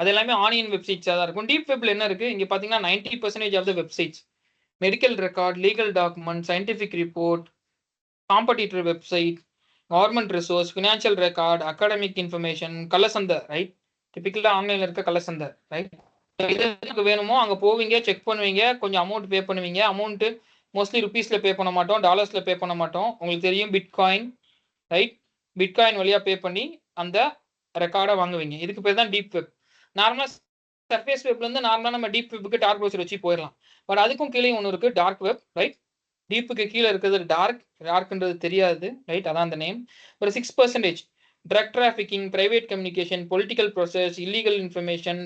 அது எல்லாமே ஆனியன் வெப்சைட்ஸாக தான் இருக்கும். டீப் வெப்ல என்ன இருக்கு? இங்க பாத்தீங்கன்னா 90% of the websites medical record, legal document, scientific report, competitor website, government resource, financial record, academic information, கள்ளசந்தை, ரைட்? டிபிக்கலா ஆன்லைன்ல இருக்க கள்ளசந்தை, ரைட்? எது வேணுமோ அங்க போவீங்க, செக் பண்ணுவீங்க, கொஞ்சம் அமௌண்ட் பே பண்ணுவீங்க. அமௌண்ட் மோஸ்ட்லி ருபீஸ்ல பே பண்ண மாட்டோம், டாலர்ஸ்ல பே பண்ண மாட்டோம். உங்களுக்கு தெரியும் பிட்காயின், ரைட்? பிட்காயின் வழியா பே பண்ணி அந்த ரெக்கார்டை வாங்குவீங்க. இதுக்கு பேர் தான் டீப் வெப். நார்மலா சர்ஃபேஸ் வெப்ல இருந்து நார்மலா நம்ம டீப் வெப்புக்கு டார்க் ப்ரௌசர் வச்சு போயிடலாம். பட் அதுக்கும் கீழே ஒன்று இருக்கு, டார்க் வெப், ரைட்? டீப்புக்கு கீழே இருக்கிறது டார்க்ன்றது தெரியாது, ரைட்? அதான் அந்த நேம். ஒரு 6% drug trafficking, private communication, political process, illegal information,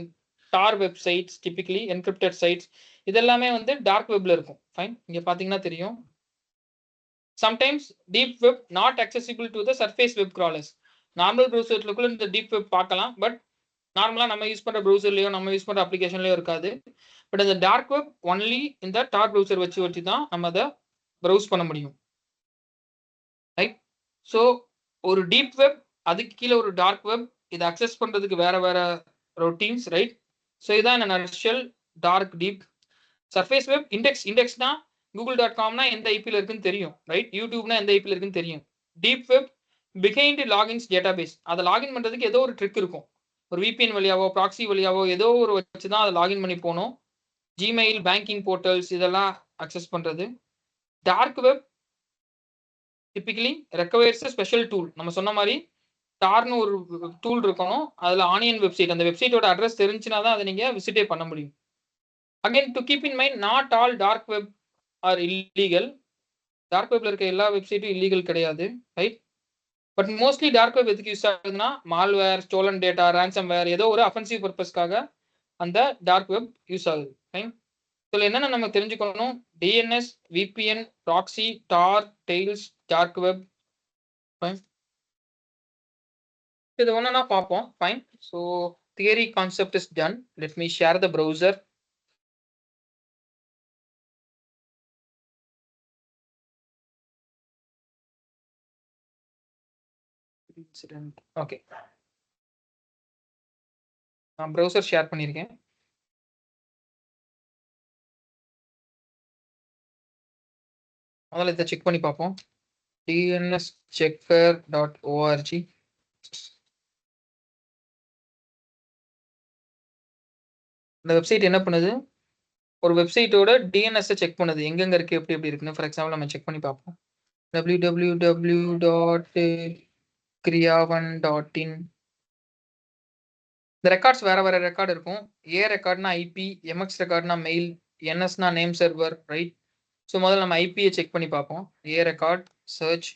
Tor websites, typically encrypted sites, இதெல்லாமே வந்து டார்க் வெப்ல இருக்கும். ஃபைன், இங்க பாத்தீங்கன்னா தெரியும். Sometimes deep web not accessible to the surface web crawlers. Normal ப்ரௌசர்க்குள்ள இந்த டீப் வெப் பார்க்கலாம், பட் நார்மலா நம்ம யூஸ் பண்ற ப்ரௌசர்லயோ நம்ம யூஸ் பண்ற அப்ளிகேஷன்லயோ இருக்காது. பட் இந்த டார்க் வெப் ஒன்லி இந்த டார் ப்ரௌசர் வச்சு தான் நம்ம அதை ப்ரௌஸ் பண்ண முடியும், ரைட்? ஸோ ஒரு டீப் வெப், அதுக்கு கீழே ஒரு டார்க் வெப், இதை அக்சஸ் பண்றதுக்கு வேற வேற ரொட்டீன்ஸ், ரைட்? ஸோ இதான் இந்த நர்ஷல் டார்க் டீப். சர்ஃபேஸ் வெப் இண்டெக்ஸ்னா google.comனா எந்த ஐபியில் இருக்குன்னு தெரியும், ரைட்? யூடியூப்னா எந்த ஐபியில் இருக்குன்னு தெரியும். Deep web behind logins database. அதை லாகின் பண்றதுக்கு ஏதோ ஒரு ட்ரிக் இருக்கும். ஒரு விபிஎன் வழியாவோ ப்ராக்சி வழியாவோ ஏதோ ஒரு வச்சு தான் அதை லாகின் பண்ணி போகணும். ஜிமெயில், பேங்கிங் போர்ட்டல்ஸ் இதெல்லாம் அக்சஸ் பண்றது. Dark web typically requires special tool. நம்ம சொன்ன மாதிரி டார்னு ஒரு டூல் இருக்கணும், அதுல ஆனியன் வெப்சைட், அந்த வெப்சைட்டோட அட்ரஸ் தெரிஞ்சுனா தான் அதை நீங்க விசிட்டே பண்ண முடியும். Again to keep in mind, not all dark web are illegal. Dark வெப்ல இருக்க எல்லா வெப்சைட்டும் இல்லீகல் கிடையாது, right? But mostly dark web எதுக்கு யூஸ் ஆகுதுன்னா மால்வேர், ஸ்டோலன் டேட்டா, ரான்சம்வேர், ஏதோ ஒரு அஃபென்சிவ் பர்பஸ்க்காக அந்த டார்க் வெப் யூஸ் ஆகுது, ரைட்? இதில் என்னென்ன நம்ம தெரிஞ்சுக்கணும்? DNS, VPN, proxy, Tor, Tails, dark web. இது ஒன்னா பார்ப்போம். Fine. So theory concept is done. Let me share the browser. Incident, okay. நான் ப்ரௌசர் ஷேர் பண்ணியிருக்கேன். முதல்ல இதை செக் பண்ணி பார்ப்போம். dnschecker.org. இந்த வெப்சைட் என்ன பண்ணுது? ஒரு வெப்சைட்டோட டிஎன்எஸ் செக் பண்ணுது, எங்கெங்க இருக்கு, எப்படி எப்படி இருக்குன்னு. ஃபார் எக்ஸாம்பிள் நம்ம செக் பண்ணி பார்ப்போம். www.kriyavan.in. இந்த ரெக்கார்ட்ஸ் வேற வேற ரெக்கார்டு இருக்கும். ஏ ரெக்கார்ட்னா ஐபி, எம்எக்ஸ் ரெக்கார்ட்னா மெயில், என்எஸ்னா நேம் சர்வர், ரைட்? ஸோ முதல்ல நம்ம ஐபியை செக் பண்ணி பார்ப்போம். ஏ ரெக்கார்ட் சர்ச்.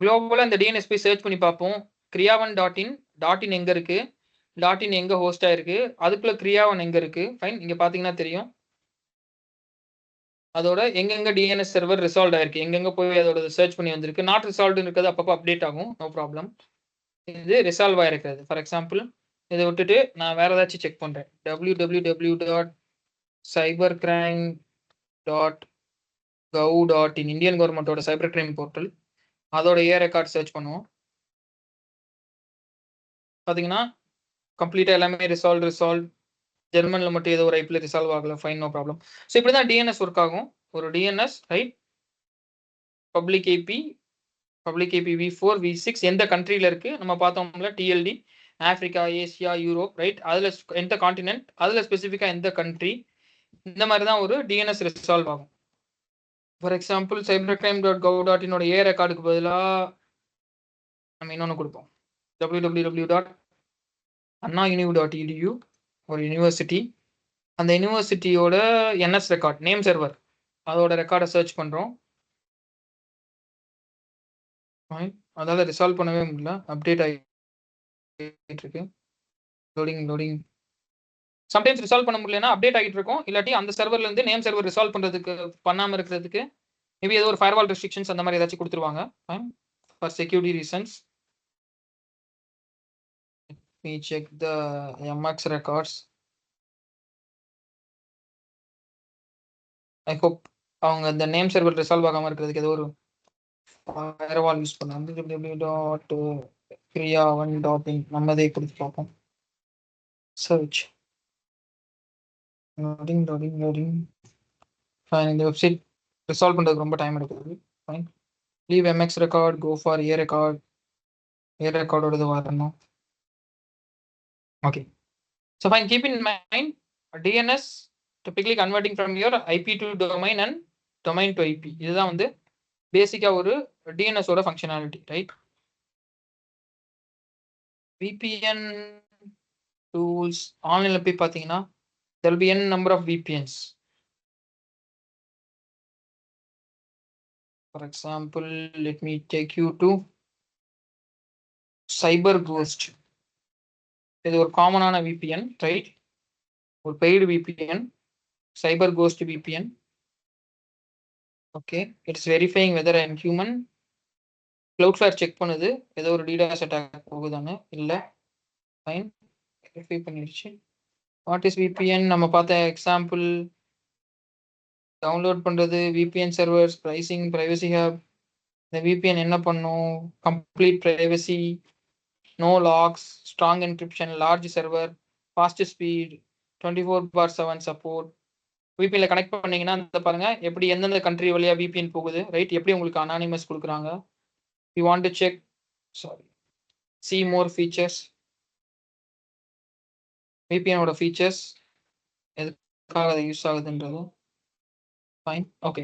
குளோபலாக இந்த டிஎன்எஸ் போய் சர்ச் பண்ணி பார்ப்போம். kriyavan.in. .in எங்க இருக்கு, .in எங்க ஹோஸ்ட் ஆயிருக்கு, அதுக்குள்ள kriyavan எங்க இருக்கு. ஃபைன், இங்க பாத்தீங்கன்னா தெரியும். அதோட எங்கெங்க டிஎன்எஸ் சர்வர் ரிசால்வ் ஆயிருக்கு, எங்கெங்க போய் அதோட சர்ச் பண்ணி வந்திருக்கு. நாட் ரிசால்வ் இருக்கிறது அப்பப்போ அப்டேட் ஆகும், நோ ப்ராப்ளம். இது ரிசால்வ் ஆயிருக்கிறது. ஃபார் எக்ஸாம்பிள் இதை விட்டுட்டு நான் வேற ஏதாச்சும் செக் பண்றேன். www.cybercrime.gov.in. இந்தியன் கவர்மெண்டோட சைபர் கிரைம் போர்ட்டல், அதோட ஏ ரெக்கார்ட் சர்ச் பண்ணுவோம். பாத்தீங்கன்னா கம்ப்ளீட்டா எல்லாமே ரிசால்வ். ஜெர்மன்ல மட்டும் ஏதோ ஒரு ஐபியில் ரிசால்வ் ஆகல. Fine, no problem. ஸோ இப்படிதான் டிஎன்எஸ் ஒர்க் ஆகும். ஒரு DNS, right? Public IP v4 v6 எந்த கண்ட்ரியில இருக்கு நம்ம பார்த்தோம்ல. TLD Africa, Asia, Europe, right? அதுல எந்த கான்டினென்ட், அதுல ஸ்பெசிஃபிக்கா எந்த கண்ட்ரி, இந்த மாதிரி தான் ஒரு டிஎன்எஸ் ரிசால்வ் ஆகும். ஃபார் எக்ஸாம்பிள் cybercrime.gov.in ஏ ரெக்கார்டுக்கு பதிலாக நம்ம இன்னொன்று கொடுப்போம். www.annauniv.edu ஒரு யூனிவர்சிட்டி, அந்த யூனிவர்சிட்டியோட என்எஸ் ரெக்கார்ட், நேம் சர்வர், அதோட ரெக்கார்டை சர்ச் பண்றோம். அதால ரிசால்வ் பண்ணவே முடியல, அப்டேட் ஆகிட்டு இருக்கு. லோடிங். சம்டைம்ஸ் ரிசால்வ் பண்ண முடியலன்னா அப்டேட் ஆகிட்டு இருக்கும். இல்லாட்டி அந்த சர்வர்ல இருந்து நேம் சர்வர் ரிசால்வ் பண்றதுக்கு பண்ணாம இருக்கிறதுக்கு மேபி ஏதோ ஒரு ஃபயர்வால் ரெஸ்ட்ரிக்ஷன்ஸ் அந்த மாதிரி ஏதாச்சும் கொடுத்துருவாங்க for security reasons. We check the MX records. I hope அவங்க இந்த நேம் சர்வர் ரிசால்வ் ஆகாம இருக்கிறதுக்கு ஏதோ ஒரு ஃபயர்வால் யூஸ் பண்ணாங்க. www.kriyavan.in நம்மதே கொடுத்து பார்ப்போம். சர்ச். லோடிங். ஃபைன். இந்த வெப்சைட் ரிசால்வ் பண்ணுறதுக்கு ரொம்ப டைம் எடுக்குது. Fine. Leave MX record, go for A record. A ரெக்கார்டோடது வரணும். Okay. So fine, keep in mind DNS typically converting from your IP to domain and domain to IP. இதுதான் வந்து பேசிக்கா ஒரு DNS ஓட ஃபங்க்ஷனாலிட்டி, ரைட்? VPN tools ஆன்லைன்ல போய் பார்த்தீங்கன்னா there will be n number of VPNs. For example, let me take you to CyberGhost. இது ஒரு காமனான VPN, ரைட்? ஒரு paid VPN, CyberGhost VPN. Okay, it's verifying whether I am human. Cloudflare check பண்ணுது ஏதோ ஒரு DDoS அட்டாக் போகுதானு. இல்ல. Fine. Verify பண்ணிடுச்சு. What is VPN? நம்ம பார்த்த எக்ஸாம்பிள் டவுன்லோட் பண்றது, VPN servers, pricing, privacy hub. இந்த VPN என்ன பண்ணும்? Complete privacy, no logs, strong encryption, large server, fast speed, 24/7 support. VPNல கனெக்ட் பண்ணீங்கன்னா அந்த பாருங்க எப்படி எந்தெந்த கண்ட்ரி வழியா VPN போகுது, ரைட்? எப்படி உங்களுக்கு அனானிமஸ் கொடுக்குறாங்க. You want to check, see more features. VPN ஓட ஃபீச்சர்ஸ் எதுக்காக அது யூஸ் ஆகுதுன்றது. ஃபைன். ஓகே.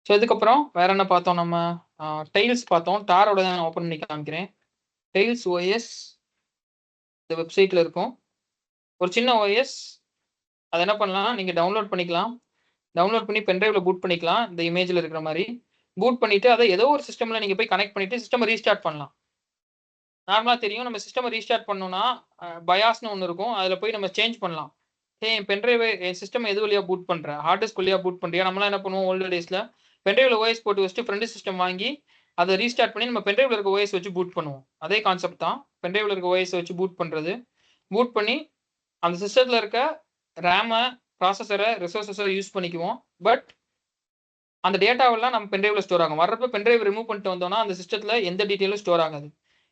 ஸோ இதுக்கப்புறம் வேற என்ன பார்த்தோம்? நம்ம டைல்ஸ் பார்த்தோம். டாரோட தான் ஓப்பன் பண்ணி காமிக்கிறேன். டைல்ஸ் OS இந்த வெப்சைட்ல இருக்கும். ஒரு சின்ன OS. அதை என்ன பண்ணலாம், நீங்க டவுன்லோட் பண்ணிக்கலாம். டவுன்லோட் பண்ணி பென்ட்ரைவ்ல பூட் பண்ணிக்கலாம். இந்த இமேஜ்ல இருக்கிற மாதிரி பூட் பண்ணிட்டு அதை ஏதோ ஒரு சிஸ்டம்ல நீங்க போய் கனெக்ட் பண்ணிட்டு சிஸ்டம் ரீஸ்டார்ட் பண்ணலாம். நார்மலா தெரியும், நம்ம சிஸ்டம் ரீஸ்டார்ட் பண்ணோம்னா பயாஸ்னு ஒன்று இருக்கும். அதுல போய் நம்ம சேஞ்ச் பண்ணலாம். என் பென்ட்ரைவ் என் சிஸ்டம் எது வழியா பூட் பண்றேன், ஹார்ட் டிஸ்க் வழியா பூட் பண்றியா? நம்மளாம் என்ன பண்ணுவோம் ஓல்டு டேஸ்ல, பென்ட்ரைவ்ல OS போட்டு வச்சுட்டு ஃப்ரெண்ட் சிஸ்டம் வாங்கி அதை ரீஸ்டார்ட் பண்ணி நம்ம பென்ட்ரைவ்ல இருக்க OS வச்சு பூட் பண்ணுவோம். அதே கான்செப்ட் தான். பென்ட்ரைவ்ல இருக்க OS வச்சு பூட் பண்றது. பூட் பண்ணி அந்த சிஸ்டத்துல இருக்க ரேமை, ப்ராசஸரை, ரிசோர்ஸஸை யூஸ் பண்ணிக்குவோம். பட் அந்த டேட்டாவெல்லாம் நம்ம பென்ட்ரைவ்ல ஸ்டோர் ஆகும். வர்றப்ப பென்ட்ரைவ் ரிமூவ் பண்ணிட்டு வந்தோம்னா அந்த சிஸ்டத்துல எந்த டீட்டெயிலும் ஸ்டோர் ஆகாது.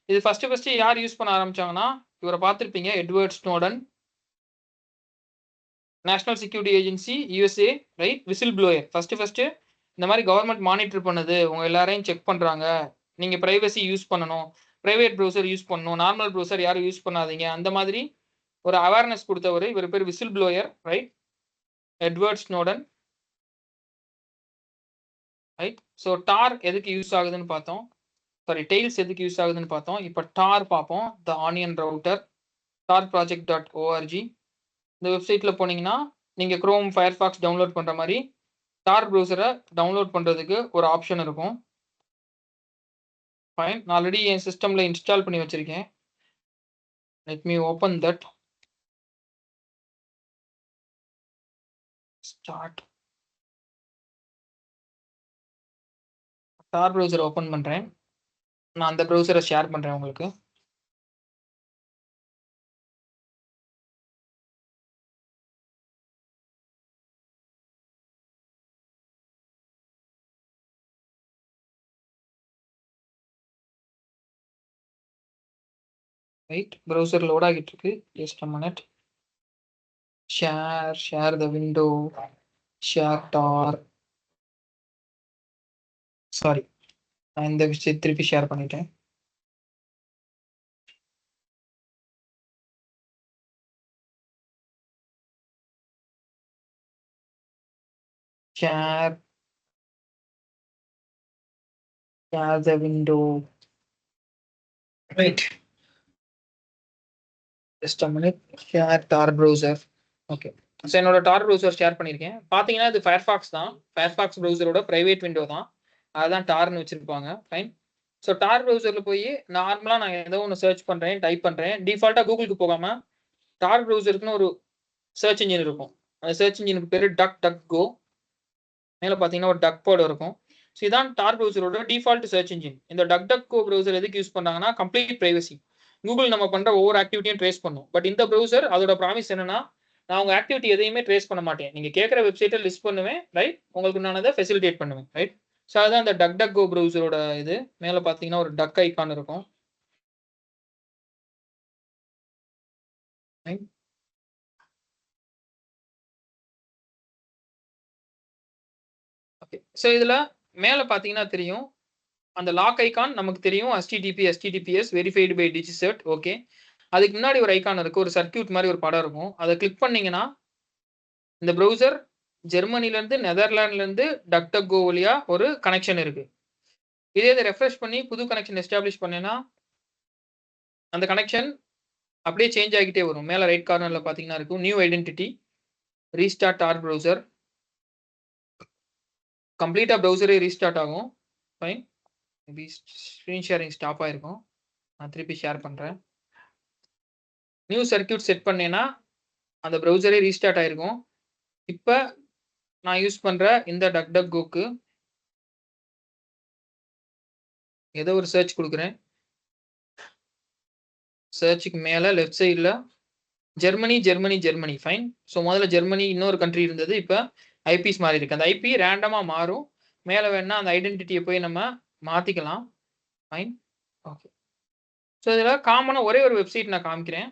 இது ஃபர்ஸ்ட் யார் யூஸ் பண்ண ஆரம்பிச்சாங்கன்னா, இவரை பார்த்துருப்பீங்க, Edward Snowden, national security agency USA, right? Whistle blower. First இந்த மாதிரி கவர்மெண்ட் மானிட்டர் பண்ணுது, உங்க எல்லாரையும் செக் பண்றாங்க, நீங்க பிரைவசி யூஸ் பண்ணணும், பிரைவேட் ப்ரௌசர் யூஸ் பண்ணணும், நார்மல் ப்ரௌசர் யாரும் யூஸ் பண்ணாதீங்க, அந்த மாதிரி ஒரு அவேர்னஸ் கொடுத்தவர். இவர் பேர் whistle blower, right? Edward Snowden, right? So Tor எதுக்கு யூஸ் ஆகுதுன்னு பார்த்தோம். சாரி, டெய்ல்ஸ் எதுக்கு யூஸ் ஆகுதுன்னு பார்த்தோம். இப்போ டார் பார்ப்போம். த ஆனியன் ரவுட்டர், tarproject.org. இந்த வெப்சைட்ல போனீங்கன்னா நீங்க குரோம், ஃபயர்ஃபாக்ஸ் டவுன்லோட் பண்ற மாதிரி டார் ப்ரௌசரை டவுன்லோட் பண்றதுக்கு ஒரு ஆப்ஷன் இருக்கும். ஃபைன். நான் ஆல்ரெடி என் சிஸ்டம்ல இன்ஸ்டால் பண்ணி வச்சிருக்கேன். Let me open that. Start. Tor browser open பண்றேன். நான் அந்த ப்ரௌசரை ஷேர் பண்றேன் உங்களுக்கு. ரைட், ப்ரௌசர் லோட் ஆகிட்டு இருக்கு. Just a minute. Share the window, share Tor. Sorry, நான் இந்த விஷயத்தை திருப்பி ஷேர் பண்ணிட்டேன். share the window. Right. Just a minute. Share tar browser. Okay. So என்னோட டார் ப்ரௌசர் ஷேர் பண்ணியிருக்கேன். பார்த்தீங்கன்னா இது ஃபயர்ஃபாக்ஸ் தான். ஃபயர்ஃபாக்ஸ் ப்ரௌசரோட ப்ரைவேட் விண்டோ தான். அதுதான் டார்னு வச்சிருப்பாங்க. ஃபைன். ஸோ டார் ப்ரௌசரில் போய் நார்மலாக நான் ஏதோ ஒன்று சர்ச் பண்ணுறேன், டைப் பண்ணுறேன். டிஃபால்ட்டாக கூகுளுக்கு போகாமல் டார் ப்ரௌசருக்குன்னு ஒரு சர்ச் இன்ஜின் இருக்கும். அந்த சர்ச் இன்ஜினுக்கு பேர் டக் கோ. மேலே பார்த்தீங்கன்னா ஒரு டக் போர்டு இருக்கும். ஸோ இதான் டார் ப்ரௌசரோட டிஃபால்ட் சர்ச் இன்ஜின். இந்த டக் கோ ப்ரௌசர் எதுக்கு யூஸ் பண்ணாங்கன்னா கம்ப்ளீட் பிரைவசி. கூகுள் நம்ம பண்ற ஒவ்வொரு ஆக்டிவிட்டியும் ட்ரேஸ் பண்ணும். பட் இந்த ப்ரௌசர் அதோட ப்ராமிஸ் என்னன்னா, நான் உங்க ஆக்டிவிட்டி எதையுமே ட்ரேஸ் பண்ண மாட்டேன், நீங்க கேட்குற வெப்சைட்டை லிஸ்ட் பண்ணுவேன், ரைட்? உங்களுக்கு நான் அதை ஃபெசிலிட்டேட் பண்ணுவேன், ரைட்? ஸோ அதுதான் அந்த டக் கோ ப்ரௌசரோட இது. மேலே பார்த்தீங்கன்னா ஒரு டக் ஐகான் இருக்கும். ஓகே. ஸோ இதுல மேல பார்த்தீங்கன்னா தெரியும். அந்த லாக் ஐகான் நமக்கு தெரியும். HTTPS verified by DigiCert. Okay. அதுக்கு முன்னாடி ஒரு ஐகான் இருக்கு. ஒரு சர்க்யூட் மாரி ஒரு படம் இருக்கும். அத கிளிக் பண்ணீங்கன்னா, இந்த ப்ரௌசர் ஜெர்மனிலருந்து, நெதர்லாண்ட்லருந்து DuckDuckGo வழியா ஒரு கனெக்ஷன் இருக்கு. இதே இத ரெஃப்ரெஷ் பண்ணி புது கனெக்ஷன் எஸ்டாப்ளிஷ் பண்ணேன்னா, அந்த கனெக்ஷன் அப்படியே சேஞ்ச் ஆகிட்டே வரும். மேல ரைட் கார்னர்ல பார்த்தீங்கன்னா இருக்கும். New identity, restart or browser. கம்ப்ளீட்டா ப்ரௌசரே ரீஸ்டார்ட் ஆகும். Fine. Maybe screen sharing stop ஆயிருக்கும். நான் திருப்பி ஷேர் பண்றேன். நியூ சர்க்யூட் செட் பண்ணேன்னா, அந்த ப்ரௌசரே ரீஸ்டார்ட் ஆயிருக்கும். இப்ப நான் யூஸ் பண்ற இந்த DuckDuckGoக்கு ஏதோ ஒரு சர்ச் குடுக்குறேன். சர்ச்சுக்கு மேல லெஃப்ட் சைடுல ஜெர்மனி. ஃபைன். ஸோ முதல்ல ஜெர்மனி இன்னொரு கண்ட்ரி இருந்தது. இப்ப ஐபிஸ் மாறி இருக்கு. அந்த ஐபி ரேண்டமா மாறும். மேல வேணா அந்த ஐடென்டிட்டிய போய் நம்ம மாத்திக்கலாம். ஃபைன். ஓகே. ஸோ இதுல காமனா ஒரே ஒரு வெப்சைட் நான் காமிக்கிறேன்.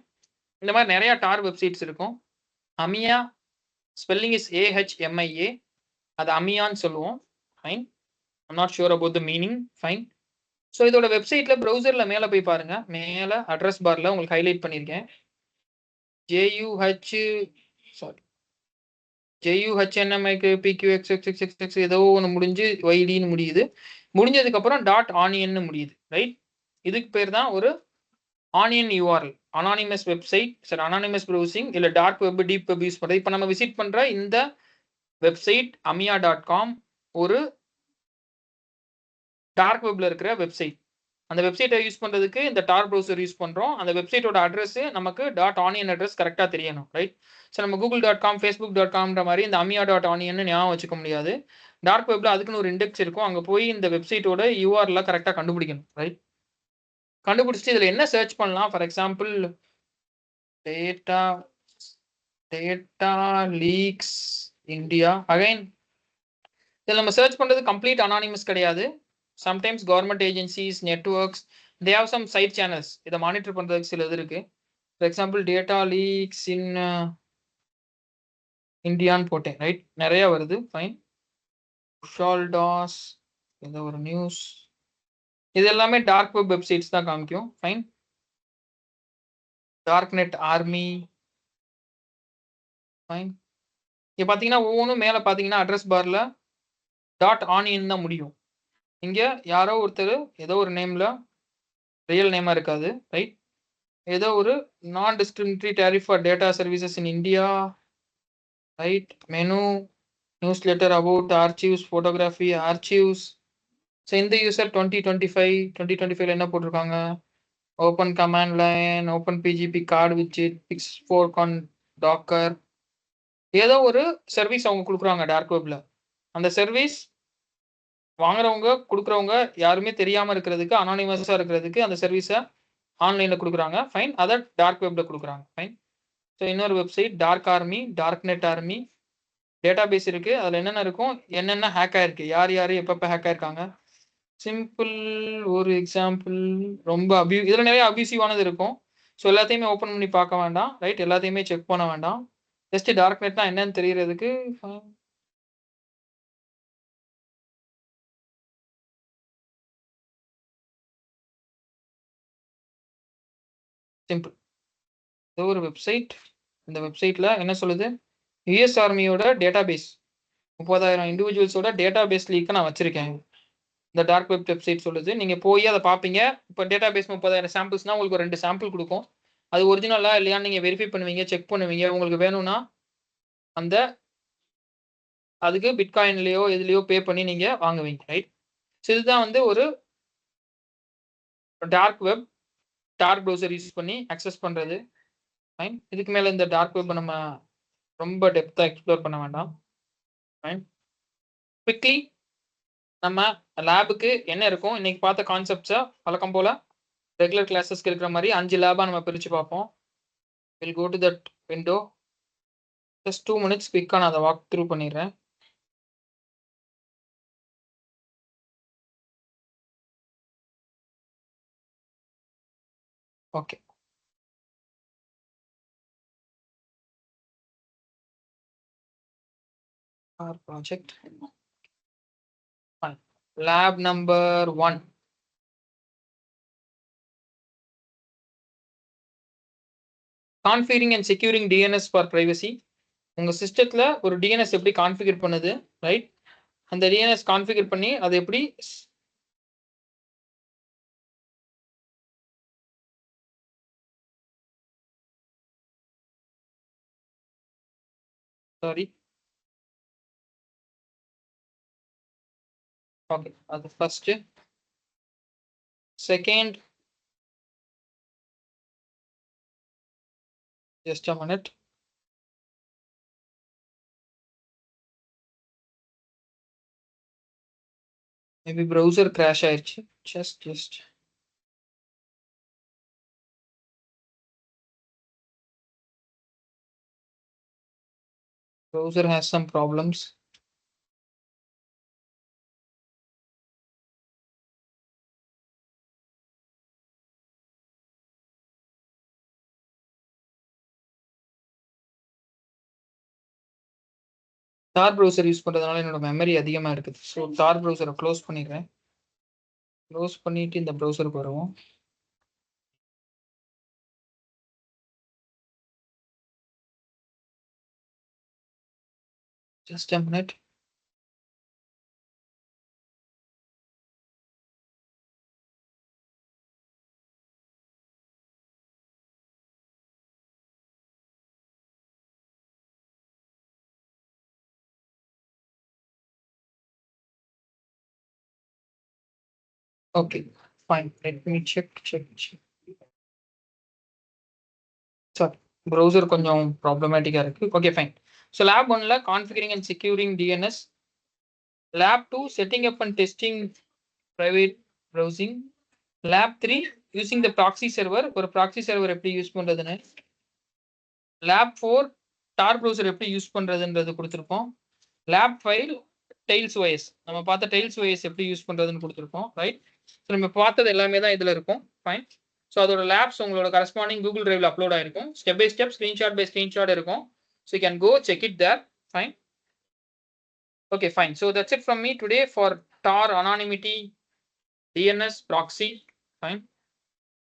இந்த மாரி நெறைய டார் வெப்சைட்ஸ் இருக்கும். Amiya spelling is AHMIA. அது அமியான்னு சொல்லுவோம். Fine. I'm not sure about the meaning. Fine. So இதோட வெப்சைட்ல ப்ரௌசர்ல மேல போய் பாருங்க. மேல அட்ரஸ் பார்ல உங்களுக்கு ஹைலைட் பண்ணியிருக்கேன். சாரி. JUHNMIPQXXXX ஏதோ ஒண்ணு முடிஞ்சு YDன்னு முடியுது. முடிஞ்சதுக்கு அப்புறம் .onion முடியுது. ரைட்? இதுக்கு பேர் தான் ஒரு ஆனியன் URL. அனானிமஸ் வெப்சைட், சரி அனானிமஸ் ப்ரௌசிங் இல்ல dark web, deep web use பண்றது. இப்ப நம்ம விசிட் பண்ற இந்த வெப்சைட் amia.com ஒரு டார்க் வெப்ல இருக்கிற வெப்சைட். அந்த வெப்சைட்டை யூஸ் பண்றதுக்கு இந்த டார் ப்ரௌசர் யூஸ் பண்றோம். அந்த வெப்சைட்டோட அட்ரஸ் நமக்கு .onion அட்ரஸ் கரெக்டா தெரியணும். ரைட்? ஸோ நம்ம google.com, facebook.comன்ற மாதிரி இந்த amia.onion ஞாபகம் வச்சுக்க முடியாது. டார்க் வெப்ல அதுக்குன்னு ஒரு இண்டெக்ஸ் இருக்கும். அங்க போய் இந்த வெப்சைட்டோட URL கரெக்டா கண்டுபிடிக்கணும். ரைட்? கண்டுபிடிச்சிட்டு இதுல என்ன சர்ச் பண்ணலாம்? For example data leaks India. Again இதில் நம்ம சர்ச் பண்றது கம்ப்ளீட் அனானிமஸ் கிடையாது. Sometimes government agencies, networks, they have some side channels. இதை மானிட்டர் பண்றதுக்கு சில இது இருக்கு. For example data leaks in இந்தியான்னு போட்டேன். ரைட்? நிறைய வருது. ஃபைன். டாஸ் ஏதோ ஒரு நியூஸ். இது எல்லாமே டார்க் வெப் வெப்சைட்ஸ் தான் காமிக்கும். Fine. Dark net army. Fine. இங்க பாத்தீங்கன்னா ஒவ்வொன்றும் மேல பாத்தீங்கன்னா அட்ரஸ் பார்ல .onion தான் முடியும். இங்க யாரோ ஒருத்தர் ஏதோ ஒரு நேம்ல ரியல் நேமா இருக்காது. ரைட்? ஏதோ ஒரு non discriminatory tariff for data services in India. Right? Menu, newsletter about archives, photography archives. So இந்த யூசர் 2025ல என்ன போட்டிருக்காங்க? Open command line, open PGP card with pics fork on Docker. ஏதோ ஒரு service அவங்க கொடுக்குறாங்க டார்க் வெப்ல. அந்த service வாங்குறவங்க, கொடுக்குறவங்க யாருமே தெரியாம இருக்கிறதுக்கு, அனானிமஸா இருக்கிறதுக்கு அந்த சர்வீஸை ஆன்லைன்ல கொடுக்குறாங்க. ஃபைன். அதை டார்க் வெப்ல கொடுக்குறாங்க. ஃபைன். ஸோ இன்னொரு website dark army, dark net army. Database இருக்கு. அதுல என்னென்ன இருக்கும்? என்னென்ன ஹேக் ஆயிருக்கு, யார் யார் எப்பப்ப ஹேக் ஆயிருக்காங்க. சிம்பிள் ஒரு எக்ஸாம்பிள். ரொம்ப இதுல நிறைய அபியூசிவானது இருக்கும். ஸோ எல்லாத்தையுமே ஓப்பன் பண்ணி பார்க்க வேண்டாம். ரைட்? எல்லாத்தையுமே செக் பண்ண வேண்டாம். ஜஸ்ட் டார்க் நெட்னா என்னன்னு தெரியறதுக்கு சிம்பிள். இது ஒரு வெப்சைட். இந்த வெப்சைட்ல என்ன சொல்லுது? யுஎஸ் ஆர்மியோட டேட்டா பேஸ் 30,000 இண்டிவிஜுவல்ஸோட டேட்டா பேஸ் லீக் நான் வச்சிருக்கேன். இந்த டார்க் வெப் வெப்சைட் சொல்லுது. நீங்க போய் அதை பார்ப்பீங்க. இப்போ டேட்டா பேஸ் 30,000 சாம்பிள்ஸ்னா உங்களுக்கு ஒரு 2 சாம்பிள் கொடுக்கும். அது ஒரிஜினலா இல்லையான்னு நீங்க வெரிஃபை பண்ணுவீங்க, செக் பண்ணுவீங்க. உங்களுக்கு வேணும்னா அந்த அதுக்கு பிட்காயின்லயோ எதுலயோ பே பண்ணி நீங்க வாங்குவீங்க. ரைட்? ஸோ இதுதான் வந்து ஒரு dark web, dark browser use பண்ணி அக்சஸ் பண்றது. ஃபைன். இதுக்கு மேல இந்த டார்க் வெப் நம்ம ரொம்ப டெப்தா எக்ஸ்ப்ளோர் பண்ண வேண்டாம். ஃபைன். குவிக்லி நம்ம லேபுக்கு என்ன இருக்கும்? இன்னைக்கு பார்த்த கான்செப்ட்ஸை வழக்கம் போல ரெகுலர் கிளாஸஸ்க்கு இருக்கிற மாதிரி 5 லேபா நம்ம பிரிச்சு பார்ப்போம். Will go to that window. Just 2 minutes குவிக்கா நான் அதை வாக் த்ரூ பண்ணிடுறேன். Okay. our project Lab number 1. Configuring and securing DNS for privacy. உங்க சிஸ்டத்துல ஒரு DNS எப்படி கான்ஃபிகர் பண்ணுது, ரைட்? அந்த DNS கான்ஃபிகர் பண்ணி அதை எப்படி சாரி ஓகே, அது first. Second, just a minute. Maybe browser crash ஆயிருச்சு. just browser has some problems. Tor browser use பண்றதுனால என்னோட மெமரி அதிகமா இருக்குது. ஸோ டார் ப்ரௌசரை க்ளோஸ் பண்ணிடுறேன். க்ளோஸ் பண்ணிட்டு இந்த ப்ரௌசருக்கு வருவோம். just a minute. Okay, fine. Let me check. Sorry, browser கொஞ்சம் ப்ராப்ளமேட்டிக்கா இருக்கு. Okay fine. ஸோ லேப் 1ல configuring and securing DNS. Lab 2 setting up and testing private browsing. Lab 3 using the proxy server. ஒரு proxy server எப்படி use பண்றதுன்னு. Lab 4 Tor browser எப்படி use பண்றதுன்றது கொடுத்துருக்கோம். Lab 5 Tails OS. நம்ம பார்த்த டெய்ல்ஸ் OS எப்படி யூஸ் பண்றதுன்னு கொடுத்துருக்கோம், ரைட்? ஸோ நம்ம பார்த்தது எல்லாமே தான் இதுல இருக்கும். ஃபைன். ஸோ அதோட லேப்ஸ் உங்களோட கரஸ்பாண்டிங் கூகுள் டிரைவ்ல அப்லோட் ஆயிருக்கும். Step by step, screenshot by screenshot இருக்கும். So you can go check it there. Fine. Okay, fine. So that's it from me today for tar, anonymity, DNS, proxy. Fine.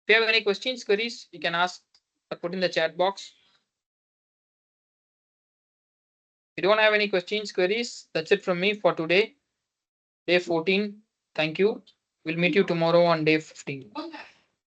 If you have any questions, queries, you can ask or put in the chat box. If you don't have any questions, queries, that's it from me for today, day 14. Thank you. We'll meet you tomorrow on day 15.